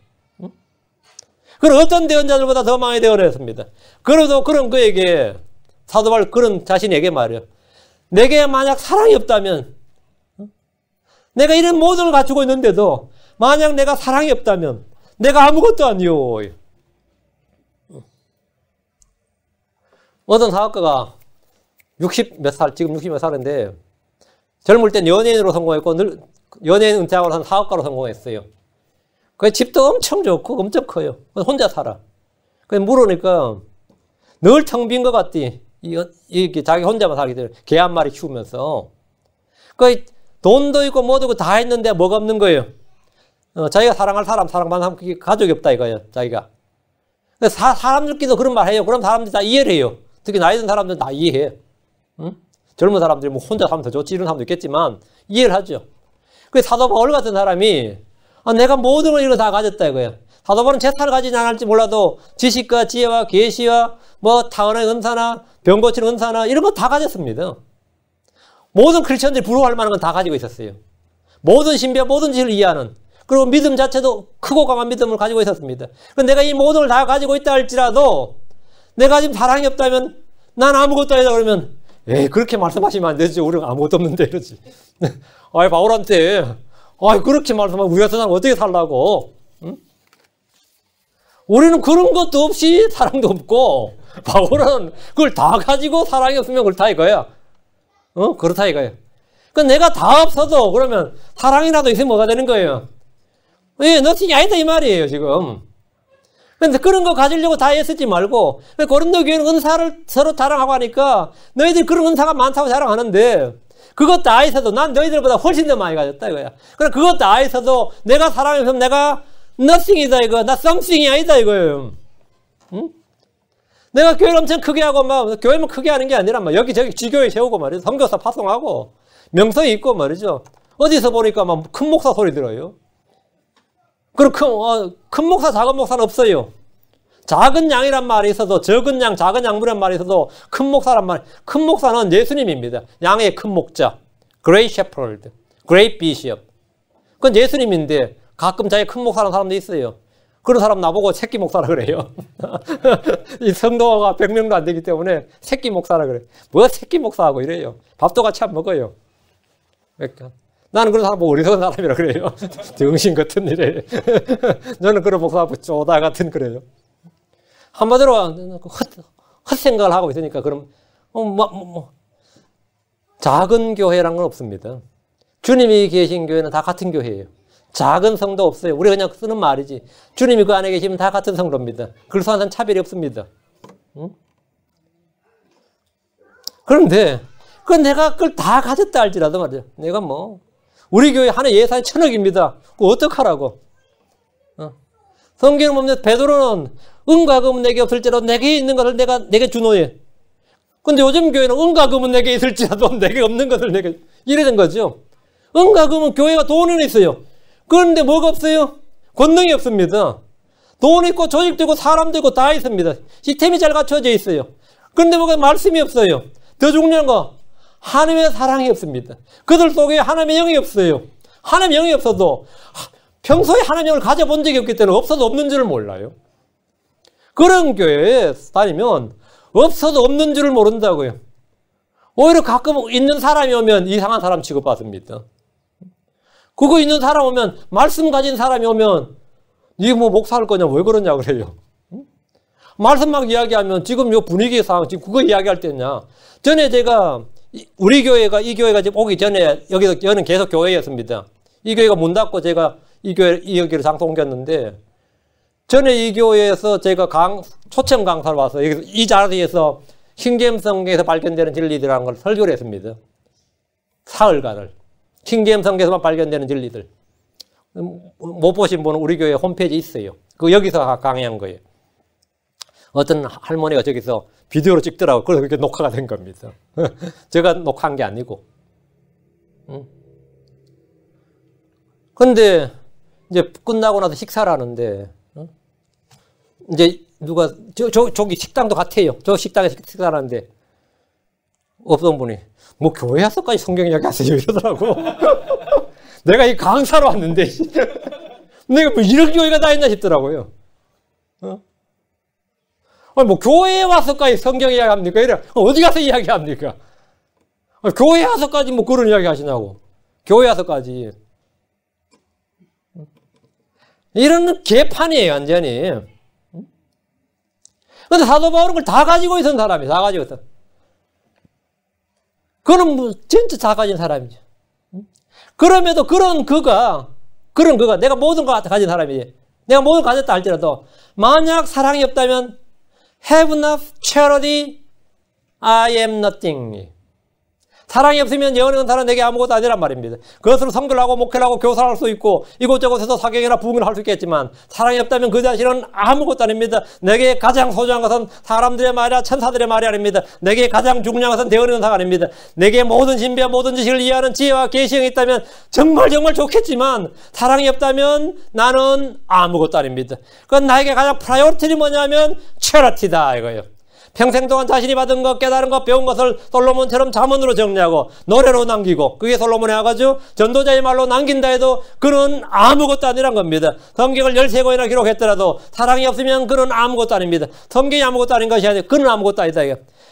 그는 어떤 대언자들보다 더 많이 대언했습니다. 그래도 그런 그에게 사도 바울 그런 자신에게 말이에요. 내게 만약 사랑이 없다면 내가 이런 모든 걸 갖추고 있는데도 만약 내가 사랑이 없다면 내가 아무것도 아니요. 어떤 사업가가 60 몇 살, 지금 60 몇 살인데 젊을 땐 연예인으로 성공했고 연예인 은퇴하고 한 사업가로 성공했어요. 그 집도 엄청 좋고 엄청 커요. 혼자 살아. 그래서 물으니까 늘 텅 빈 것 같디. 이게 자기 혼자만 살기 때문에 개 한 마리 키우면서 그 돈도 있고 뭐도 있고 다 있는데 뭐가 없는 거예요. 자기가 사랑할 사람, 사랑받는 사람, 그게 가족이 없다 이거예요. 자기가. 사람들끼리도 그런 말 해요. 그럼 사람들이 다 이해를 해요. 특히 나이 든 사람들은 다 이해해. 응? 젊은 사람들이 뭐 혼자 살면 더 좋지 이런 사람도 있겠지만 이해를 하죠. 그 사도 바울 같은 사람이 내가 모든 걸 이거 다 가졌다 이거예요. 사도 바울은 재산을 가지지 않을지 몰라도 지식과 지혜와 계시와 뭐 타원의 은사나 병 고치는 은사나 이런 거 다 가졌습니다. 모든 크리스천들이 부러워할 만한 건 다 가지고 있었어요. 모든 신비와 모든 지혜를 이해하는, 그리고 믿음 자체도 크고 강한 믿음을 가지고 있었습니다. 그런데 내가 이 모든 걸 다 가지고 있다 할지라도 내가 지금 사랑이 없다면 난 아무것도 아니다 그러면 그렇게 말씀하시면 안 되지. 우리는 아무것도 없는데 이러지. 바울한테 그렇게 말씀하면 우리 같은 사람 어떻게 살라고. 응? 우리는 그런 것도 없이 사랑도 없고 바울은 그걸 다 가지고 사랑이 없으면 그렇다 이거야. 그렇다 이거야. 내가 다 없어도 그러면 사랑이라도 있으면 뭐가 되는 거예요? 너팅이 아니다 이 말이에요 지금. 근데 그런 거 가지려고 다 애쓰지 말고, 고린도 교회는 은사를 서로 자랑하고 하니까 너희들 그런 은사가 많다고 자랑하는데 그것 다 있어도 난 너희들보다 훨씬 더 많이 가졌다 이거야. 그래 그것 다 있어도 내가 사랑이 없으면 내가 nothing이다 이거. 나 something이 아니다 이거예요. 응? 내가 교회를 엄청 크게 하고 막 교회만 크게 하는 게 아니라 막 여기저기 지교회 세우고 말이죠. 선교사 파송하고 명성이 있고 말이죠. 어디서 보니까 막 큰 목사 소리 들어요. 그리고 큰 목사, 작은 목사는 없어요. 작은 양이란 말이 있어도, 적은 양, 작은 양분이란 말이 있어도 큰 목사란 말, 큰 목사는 예수님입니다. 양의 큰 목자, Great Shepherd, Great Bishop. 그건 예수님인데 가끔 자기 큰 목사라는 사람도 있어요. 그런 사람 나보고 새끼 목사라 그래요. 이 성도가 100명도 안 되기 때문에 새끼 목사라 그래. 뭐 새끼 목사하고 이래요. 밥도 같이 안 먹어요. 그러니까. 나는 그런 사람 보고 어리석은 사람이라 그래요. 정신 같은 일에. 저는 그런 목사하고 쪼다 같은 그래요. 한마디로 헛생각을 하고 있으니까 그럼 작은 교회란 건 없습니다. 주님이 계신 교회는 다 같은 교회예요. 작은 성도 없어요. 우리가 그냥 쓰는 말이지. 주님이 그 안에 계시면 다 같은 성도입니다. 그래서 항상 차별이 없습니다. 응? 그런데 내가 그걸 다 가졌다 할지라도 말이야. 내가 우리 교회 한 해 예산이 1,000억입니다. 그거 어떡하라고. 성경을 보면 베드로는 은과 금은 내게 없을지라도 내게 있는 것을 내게 주노예. 근데 요즘 교회는 은과 금은 내게 있을지라도 내게 없는 것을 내게 이래 된 거죠. 은과 금은 교회가 돈은 있어요. 그런데 뭐가 없어요? 권능이 없습니다. 돈 있고 조직도 있고 사람도 있고 다 있습니다. 시스템이 잘 갖춰져 있어요. 그런데 뭐가 말씀이 없어요. 더 중요한 거 하나님의 사랑이 없습니다. 그들 속에 하나님의 영이 없어요. 하나님의 영이 없어도 평소에 하나님의 영을 가져본 적이 없기 때문에 없어도 없는 줄을 몰라요. 그런 교회에 다니면 없어도 없는 줄을 모른다고요. 오히려 가끔 있는 사람이 오면 이상한 사람 취급받습니다. 그거 있는 사람 오면, 말씀 가진 사람이 오면 니 목사 할 거냐 왜 그러냐 그래요. 말씀 막 이야기하면 지금 요 분위기상 지금 그거 이야기할 때냐. 전에 제가 우리 교회가 이 교회가 지금 오기 전에 여기는 계속 교회였습니다. 이 교회가 문 닫고 제가 여기로 장소 옮겼는데 전에 이 교회에서 제가 초청 강사를 와서 여기서 이 자리에서 킹제임스성경에서 발견되는 진리들이라는 걸 설교를 했습니다. 사흘간을. 킹제임스성경에서만 발견되는 진리들. 못 보신 분은 우리 교회 홈페이지에 있어요. 그거 여기서 강의한 거예요. 어떤 할머니가 저기서 비디오로 찍더라고요. 그래서 그렇게 녹화가 된 겁니다. 제가 녹화한 게 아니고. 근데 이제 끝나고 나서 식사를 하는데 이제 누가 저기 식당도 같아요. 저 식당에서 식사를 하는데 어떤 분이 뭐 교회 와서까지 성경 이야기하세요 이러더라고. 내가 이 강사로 왔는데 내가 뭐 이런 교회가 다 있나 싶더라고요. 뭐 교회에 와서까지 성경 이야기합니까? 이래 어디 가서 이야기합니까? 교회에 와서까지 뭐 그런 이야기 하시냐고. 교회 와서까지. 이런 개판이에요, 완전히. 근데 사도 바울은 그걸 다 가지고 있던 사람이에요. 다 가지고 있던. 그는 뭐 진짜 다 가진 사람이죠. 그럼에도 그런 그가 내가 모든 걸 가진 사람이지. 내가 모든 걸 가졌다 할지라도 만약 사랑이 없다면 have enough charity, I am nothing. 사랑이 없으면 영원한 사람 내게 아무것도 아니란 말입니다. 그것으로 선교를 하고 목회를 하고 교사를 할 수 있고 이곳저곳에서 사경이나 부흥을 할 수 있겠지만 사랑이 없다면 그 자신은 아무것도 아닙니다. 내게 가장 소중한 것은 사람들의 말이야 천사들의 말이 아닙니다. 내게 가장 중요한 것은 대언의 은사가 아닙니다. 내게 모든 신비와 모든 지식을 이해하는 지혜와 계시형이 있다면 정말 좋겠지만 사랑이 없다면 나는 아무것도 아닙니다. 그건 나에게 가장 프라이어리티는 뭐냐면 체러티다 이거예요. 평생 동안 자신이 받은 것, 깨달은 것, 배운 것을 솔로몬처럼 잠언으로 정리하고 노래로 남기고 그게 솔로몬의 아가죠. 전도자의 말로 남긴다 해도 그는 아무것도 아니란 겁니다. 성경을 13권이나 기록했더라도 사랑이 없으면 그는 아무것도 아닙니다. 성경이 아무것도 아닌 것이 아니라 그는 아무것도 아니다.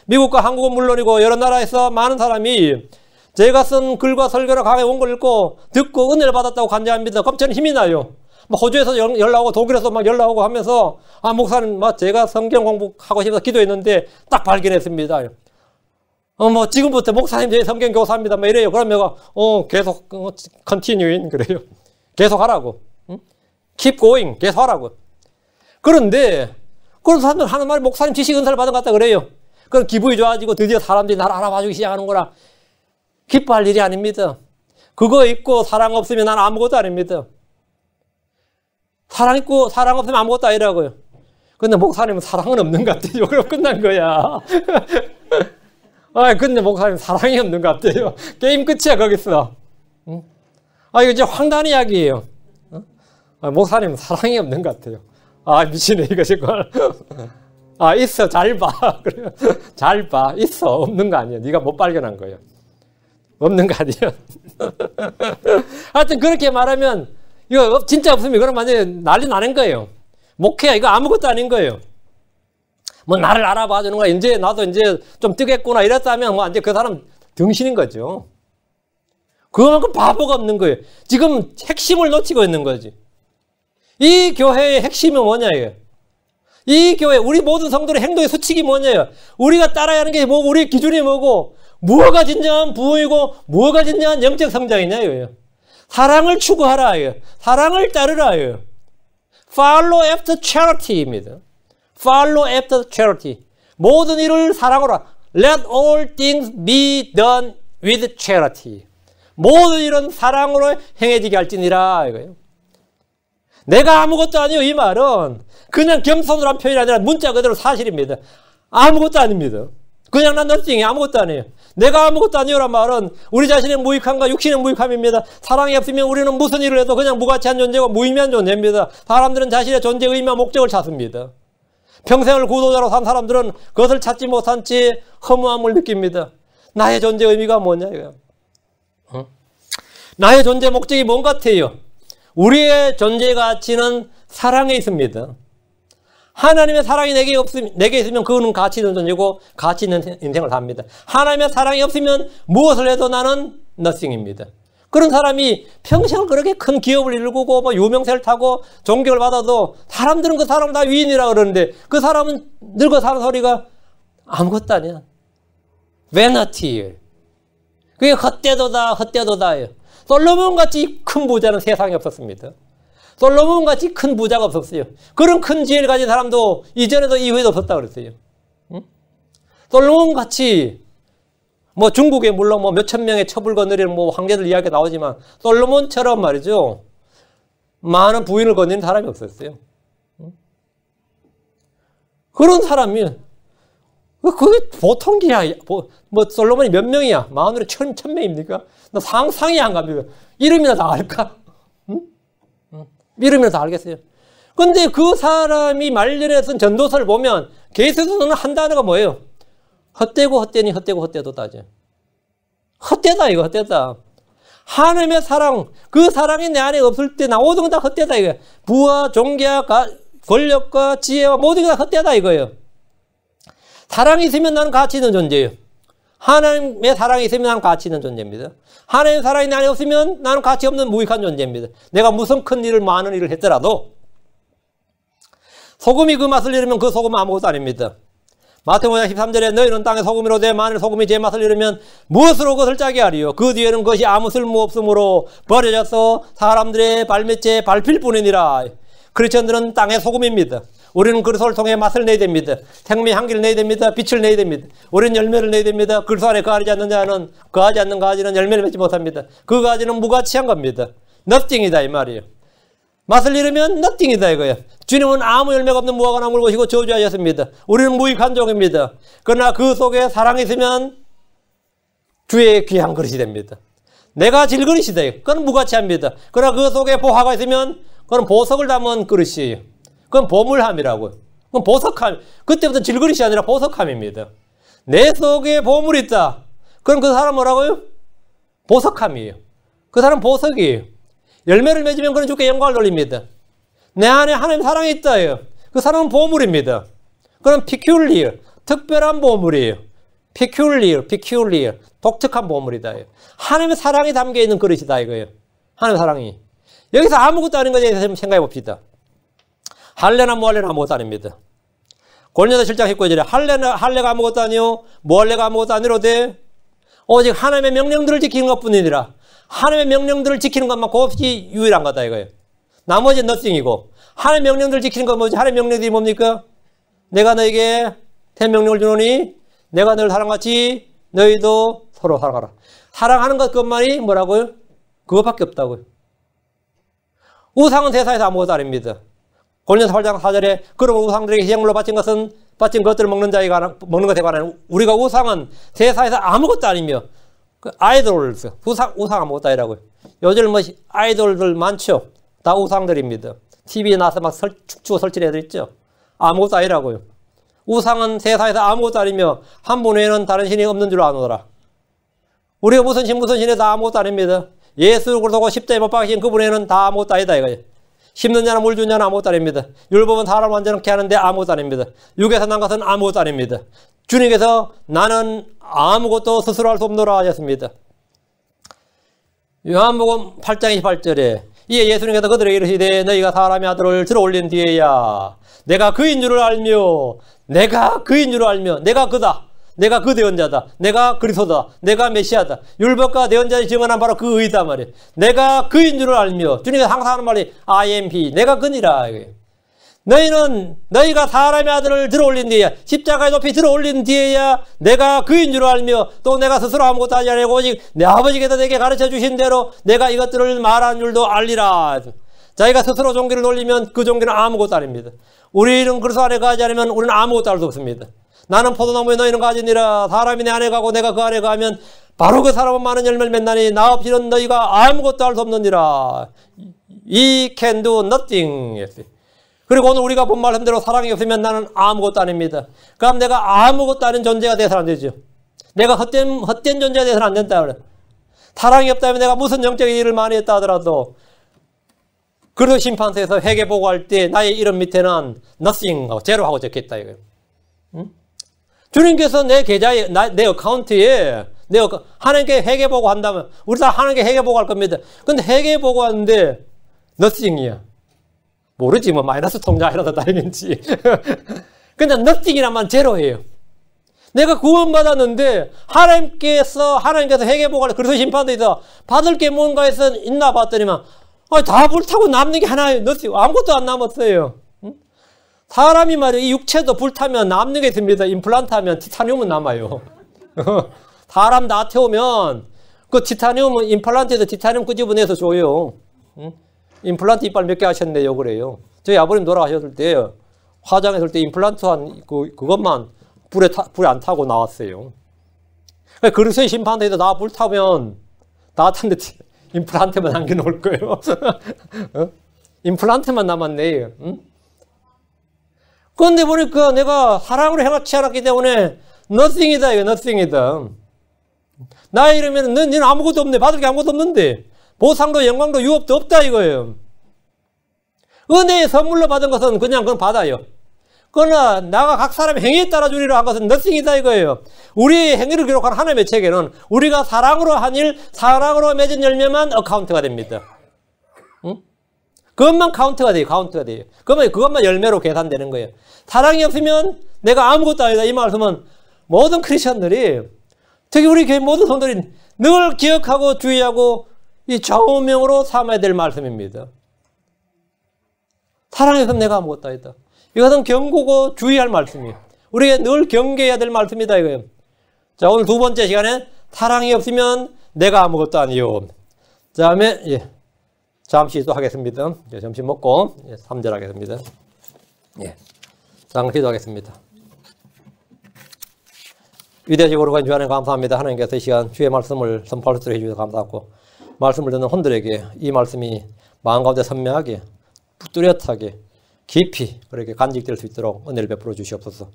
미국과 한국은 물론이고 여러 나라에서 많은 사람이 제가 쓴 글과 설교를 강의 온 걸 읽고 듣고 은혜를 받았다고 간증합니다. 그럼 저는 힘이 나요. 호주에서 연락 오고 독일에서 막 연락 오고 하면서 목사님 제가 성경 공부하고 싶어서 기도했는데 딱 발견했습니다. 지금부터 목사님 제 성경 교사입니다. 이래요. 그러면 계속 continuing 그래요. 계속 하라고. keep going 계속 하라고. 그런데 그런 사람들 하는 말이 목사님 지식 은사를 받은 것 같다 그래요. 그럼 기분이 좋아지고 드디어 사람들이 나를 알아봐주기 시작하는구나. 기뻐할 일이 아닙니다. 그거 있고 사랑 없으면 난 아무것도 아닙니다. 사랑 있고 사랑 없으면 아무것도 아니라고요. 근데 목사님은 사랑은 없는 것 같아요. 그럼 끝난 거야. 근데 목사님 사랑이 없는 것 같아요. 게임 끝이야 거기서. 이거 진짜 황당한 이야기예요. 목사님은 사랑이 없는 것 같아요. 미치네 이거 정말. 있어 잘 봐. 그래요. 잘 봐. 있어 없는 거 아니야. 네가 못 발견한 거예요. 없는 거 아니야. 하여튼 그렇게 말하면 이거 진짜 없으면 이거는 완전히 난리 나는 거예요. 목회야 이거 아무것도 아닌 거예요. 나를 알아봐 주는 거야. 나도 좀 뜨겠구나 이랬다면 이제 그 사람 등신인 거죠. 그만큼 바보가 없는 거예요. 지금 핵심을 놓치고 있는 거지. 이 교회의 핵심이 뭐냐예요. 이 교회 우리 모든 성도의 행동의 수칙이 뭐냐예요. 우리가 따라야 하는 게 뭐고 우리의 기준이 뭐고 무엇가 진정한 부흥이고 무엇가 진정한 영적 성장이냐 이거예요. 사랑을 추구하라. 사랑을 따르라. Follow after charity입니다. Follow after charity. 모든 일을 사랑으로. Let all things be done with charity. 모든 일은 사랑으로 행해지게 할지니라. 이거예요. 내가 아무것도 아니요. 이 말은 그냥 겸손으로 한 표현이 아니라 문자 그대로 사실입니다. 아무것도 아닙니다. 그냥 난 너띵이 아무것도 아니에요. 내가 아무것도 아니오란 말은 우리 자신의 무익함과 육신의 무익함입니다. 사랑이 없으면 우리는 무슨 일을 해도 그냥 무가치한 존재고 무의미한 존재입니다. 사람들은 자신의 존재의 의미와 목적을 찾습니다. 평생을 구도자로 산 사람들은 그것을 찾지 못한 채 허무함을 느낍니다. 나의 존재의 의미가 뭐냐 이거야. 나의 존재 목적이 뭔 같아요? 우리의 존재 가치는 사랑에 있습니다. 하나님의 사랑이 내게 있으면 그거는 가치 있는 존재고 가치 있는 인생을 삽니다. 하나님의 사랑이 없으면 무엇을 해도 나는 nothing입니다. 그런 사람이 평생을 그렇게 큰 기업을 이루고 유명세를 타고 존경을 받아도 사람들은 그 사람을 다 위인이라 그러는데 그 사람은 늙어 사는 소리가 아무것도 아니야. vanity. 그게 헛되도다예요. 솔로몬같이 큰 부자는 세상에 없었습니다. 솔로몬같이 큰 부자가 없었어요. 그런 큰 지혜를 가진 사람도 이전에도 이후에도 없었다 그랬어요. 솔로몬같이 중국에 물론 몇천 명의 첩을 거느리는 황제들 이야기가 나오지만 솔로몬처럼 말이죠. 많은 부인을 거느리는 사람이 없었어요. 그런 사람이 그게 보통 기야. 솔로몬이 몇 명이야? 마흔으로 1000명입니까? 나 상상이 안 갑니다. 이름이나 다 알까? 이름이나 다 알겠어요. 근데 그 사람이 말년에 쓴 전도서를 보면 계속해서 한 단어가 뭐예요? 헛되고 헛되니 헛되고 헛되도다죠. 헛되다 이거 헛되다. 하나님의 사랑, 그 사랑이 내 안에 없을 때 모든 건 다 헛되다 이거예요. 부와 존귀와 권력과 지혜와 모든 게 다 헛되다 이거예요. 사랑이 있으면 나는 가치 있는 존재예요. 하나님의 사랑이 있으면 나는 가치 있는 존재입니다. 하나님의 사랑이 내 안에 없으면 나는 가치 없는 무익한 존재입니다. 내가 무슨 큰 일을 많은 일을 했더라도 소금이 그 맛을 잃으면 그 소금은 아무것도 아닙니다. 마태복음 13절에 너희는 땅의 소금이로 돼 만일 소금이 제 맛을 잃으면 무엇으로 그것을 짜게 하리요. 그 뒤에는 그것이 아무 쓸모 없으므로 버려져서 사람들의 발밑에 밟힐 뿐이니라. 크리스천들은 땅의 소금입니다. 우리는 그리스도를 통해 맛을 내야 됩니다. 생명의 향기를 내야 됩니다. 빛을 내야 됩니다. 우리는 열매를 내야 됩니다. 그리스도 안에 거하지 않는 자는 거하지 않는 가지는 열매를 맺지 못합니다. 그 가지는 무가치한 겁니다. nothing이다 이 말이에요. 맛을 잃으면 nothing이다 이거예요. 주님은 아무 열매가 없는 무화과 나무를 보시고 저주하셨습니다. 우리는 무익한 종입니다. 그러나 그 속에 사랑이 있으면 주의 귀한 그릇이 됩니다. 내가 질그릇이다. 그건 무가치합니다. 그러나 그 속에 보화가 있으면 그건 보석을 담은 그릇이에요. 그건 보물함이라고요. 그건 보석함. 그때부터 질그릇이 아니라 보석함입니다. 내 속에 보물이 있다. 그럼 그 사람 뭐라고요? 보석함이에요. 그 사람 보석이에요. 열매를 맺으면 그는 주께 영광을 돌립니다. 내 안에 하나님 사랑이 있다요. 그 사람은 보물입니다. 그건 peculiar, 특별한 보물이에요. peculiar, 독특한 보물이다. 하나님의 사랑이 담겨있는 그릇이다 이거예요. 하나님의 사랑이. 여기서 아무것도 아닌 것에 대해서 생각해 봅시다. 할례나 무할례나 아무것도 아닙니다. 고린도서 7장 19절에 할례가 아무것도 아니요 무할례가 아무것도 아니로되 오직 하나님의 명령들을 지키는 것뿐이니라. 하나님의 명령들을 지키는 것만 그것이 유일한 거다 이거예요. 나머지는 nothing이고 하나님의 명령들을 지키는 건 뭐지? 하나님의 명령들이 뭡니까? 내가 너에게 대명령을 주노니 내가 너를 사랑같이 너희도 서로 사랑하라. 사랑하는 것만이 뭐라고요? 그것밖에 없다고요. 우상은 세상에서 아무것도 아닙니다. 고린도서 8장 4절에 그러므로 우상들에게 희생물로 바친 것들을 먹는 것에 관한 우리가 우상은 세상에서 아무것도 아니며 그 아이돌스 우상 아무것도 아니라고요. 요즘 뭐 아이돌들 많죠. 다 우상들입니다. TV에 나와서 막 축추고 설치는 애들 있죠. 아무것도 아니라고요. 우상은 세상에서 아무것도 아니며 한 분 외에는 다른 신이 없는 줄 아노라. 우리가 무슨 신에 다 아무것도 아닙니다. 예수를 그러고 십자가에 못 박히신 그분 외에는 다 아무것도 아니다 이거예요. 심는 자나 물 주는 자는 아무것도 아닙니다. 율법은 사람을 완전케 하는데 아무것도 아닙니다. 육에서 난 것은 아무것도 아닙니다. 주님께서 나는 아무것도 스스로 할 수 없노라 하셨습니다. 요한복음 8장 28절에 이에 예수님께서 그들에게 이르시되 너희가 사람의 아들을 들어올린 뒤에야 내가 그인 줄을 알며 내가 그다. 내가 그 대언자다. 내가 그리스도다. 내가 메시아다. 율법과 대언자의 증언한 바로 그 의다 말이에요. 내가 그인 줄을 알며 주님께서 항상 하는 말이 I am he. 내가 그니라. 너희가 사람의 아들을 들어올린 뒤에야 십자가에 높이 들어올린 뒤에야 내가 그인 줄을 알며 또 내가 스스로 아무것도 하지 않고 오직 내 아버지께서 내게 가르쳐 주신 대로 내가 이것들을 말한 줄도 알리라. 자기가 스스로 종기를 돌리면 그 종기는 아무것도 아닙니다. 우리는 그리스도 안에 가지 않으면 우리는 아무것도 할 수 없습니다. 나는 포도나무에 너희는 가지니라. 사람이 내 안에 가고 내가 그 안에 가면 바로 그 사람은 많은 열매를 맺나니 나 없이는 너희가 아무것도 할 수 없느니라. He can do nothing. 그리고 오늘 우리가 본 말씀대로 사랑이 없으면 나는 아무것도 아닙니다. 그럼 내가 아무것도 아닌 존재가 되어서는 안 되죠. 내가 헛된 존재가 되어서는 안 된다 그래. 사랑이 없다면 내가 무슨 영적인 일을 많이 했다 하더라도 그래도 심판서에서 회개 보고할 때 나의 이름 밑에는 nothing 하고 제로하고 적혀있다 이거예요. 응? 주님께서 내 계좌에 내 어카운트에 하나님께 회개 보고 한다면 우리 다 하나님께 회개 보고 할 겁니다. 근데 회개 보고 하는데 nothing이야. 모르지 뭐 마이너스 통장 이러다 다니는지. 근데 nothing이란 말 제로예요. 내가 구원받았는데 하나님께서 회개 보고 그래서 심판대에서 받을 게 뭔가 해서 있나 봤더니만 다 불타고 남는 게 하나예요. nothing. 아무것도 안 남았어요. 사람이 말이에요. 이 육체도 불타면 남는 게 있습니다. 임플란트 하면 티타늄은 남아요. 사람 다 태우면 그 티타늄은 임플란트에서 티타늄 끄집어내서 줘요. 임플란트 이빨 몇 개 하셨네요. 그래요. 저희 아버님 돌아가셨을 때 화장했을 때 임플란트 한 그것만 불에 안 타고 나왔어요. 그래서 심판대에서 나 불타면 나 탄데 임플란트만 남겨놓을 거예요. 임플란트만 남았네. 응? 그런데 보니까 내가 사랑으로 행하지 않았기 때문에 nothing이다. 이거 nothing이다. 나 이러면 너는 아무것도 없네. 받을 게 아무것도 없는데 보상도 영광도 유업도 없다 이거예요. 은혜의 선물로 받은 것은 그냥 그건 받아요. 그러나 나가 각 사람의 행위에 따라 주리라 한 것은 nothing이다 이거예요. 우리의 행위를 기록한 하나님의 책에는 우리가 사랑으로 한 일, 사랑으로 맺은 열매만 어카운트가 됩니다. 응? 그것만 카운트가 돼요. 카운트가 돼요. 그것만 열매로 계산되는 거예요. 사랑이 없으면 내가 아무것도 아니다. 이 말씀은 모든 크리스천들이, 특히 우리 교회 모든 성도들이 늘 기억하고 주의하고 이 좌우명으로 삼아야 될 말씀입니다. 사랑이 없으면 내가 아무것도 아니다. 이것은 경고고 주의할 말씀이에요. 우리가 늘 경계해야 될 말씀이다 이거예요. 자, 오늘 두 번째 시간에 사랑이 없으면 내가 아무것도 아니요. 그 다음에 잠시 기도하겠습니다. 점심 먹고 3절 하겠습니다. 잠시 기도하겠습니다. 위대하시고 거룩한 주 하나님 감사합니다. 하나님께서 이 시간 주의 말씀을 선포할 수 있도록 해주셔서 감사하고, 말씀을 듣는 혼들에게 이 말씀이 마음 가운데 선명하게 뚜렷하게 깊이 그렇게 간직될 수 있도록 은혜를 베풀어 주시옵소서.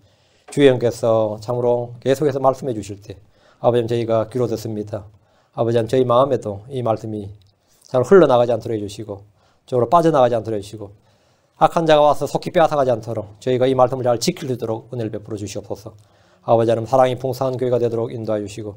주의 영께서 참으로 계속해서 말씀해 주실 때 아버지 저희가 귀로 듣습니다. 아버지 저희 마음에도 이 말씀이 잘 흘러나가지 않도록 해주시고 저로 빠져나가지 않도록 해주시고 악한 자가 와서 속히 빼앗아가지 않도록 저희가 이 말씀을 잘 지킬 수 있도록 은혜를 베풀어 주시옵소서. 아버지 하나님 사랑이 풍성한 교회가 되도록 인도해 주시고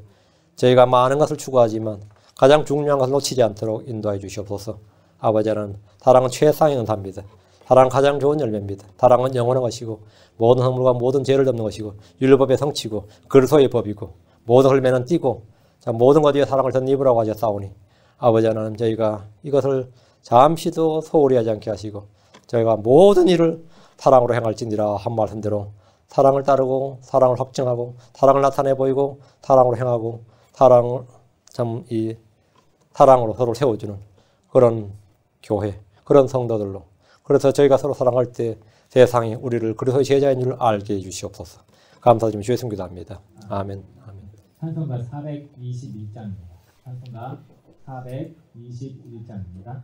저희가 많은 것을 추구하지만 가장 중요한 것을 놓치지 않도록 인도해 주시옵소서. 아버지 하나님 사랑은 최상의 은사입니다. 사랑은 가장 좋은 열매입니다. 사랑은 영원한 것이고 모든 허물과 모든 죄를 덮는 것이고 율법의 성취고 그리스도의 법이고 모든 헐매는 띠고 모든 것 위에 사랑을 덧입으라고 하셨사오니 아버지 하나님 저희가 이것을 잠시도 소홀히 하지 않게 하시고 저희가 모든 일을 사랑으로 행할지니라 한 말씀대로 사랑을 따르고 사랑을 확증하고 사랑을 나타내 보이고 사랑으로 행하고 사랑을 사랑으로 서로를 세워주는 그런 교회, 그런 성도들로, 그래서 저희가 서로 사랑할 때 세상이 우리를 그리스도의 제자인 줄 알게 해주시옵소서. 감사드리며 주의 이름 기도합니다. 아멘. 아멘. 찬송가 421장입니다. 찬송가 421장입니다.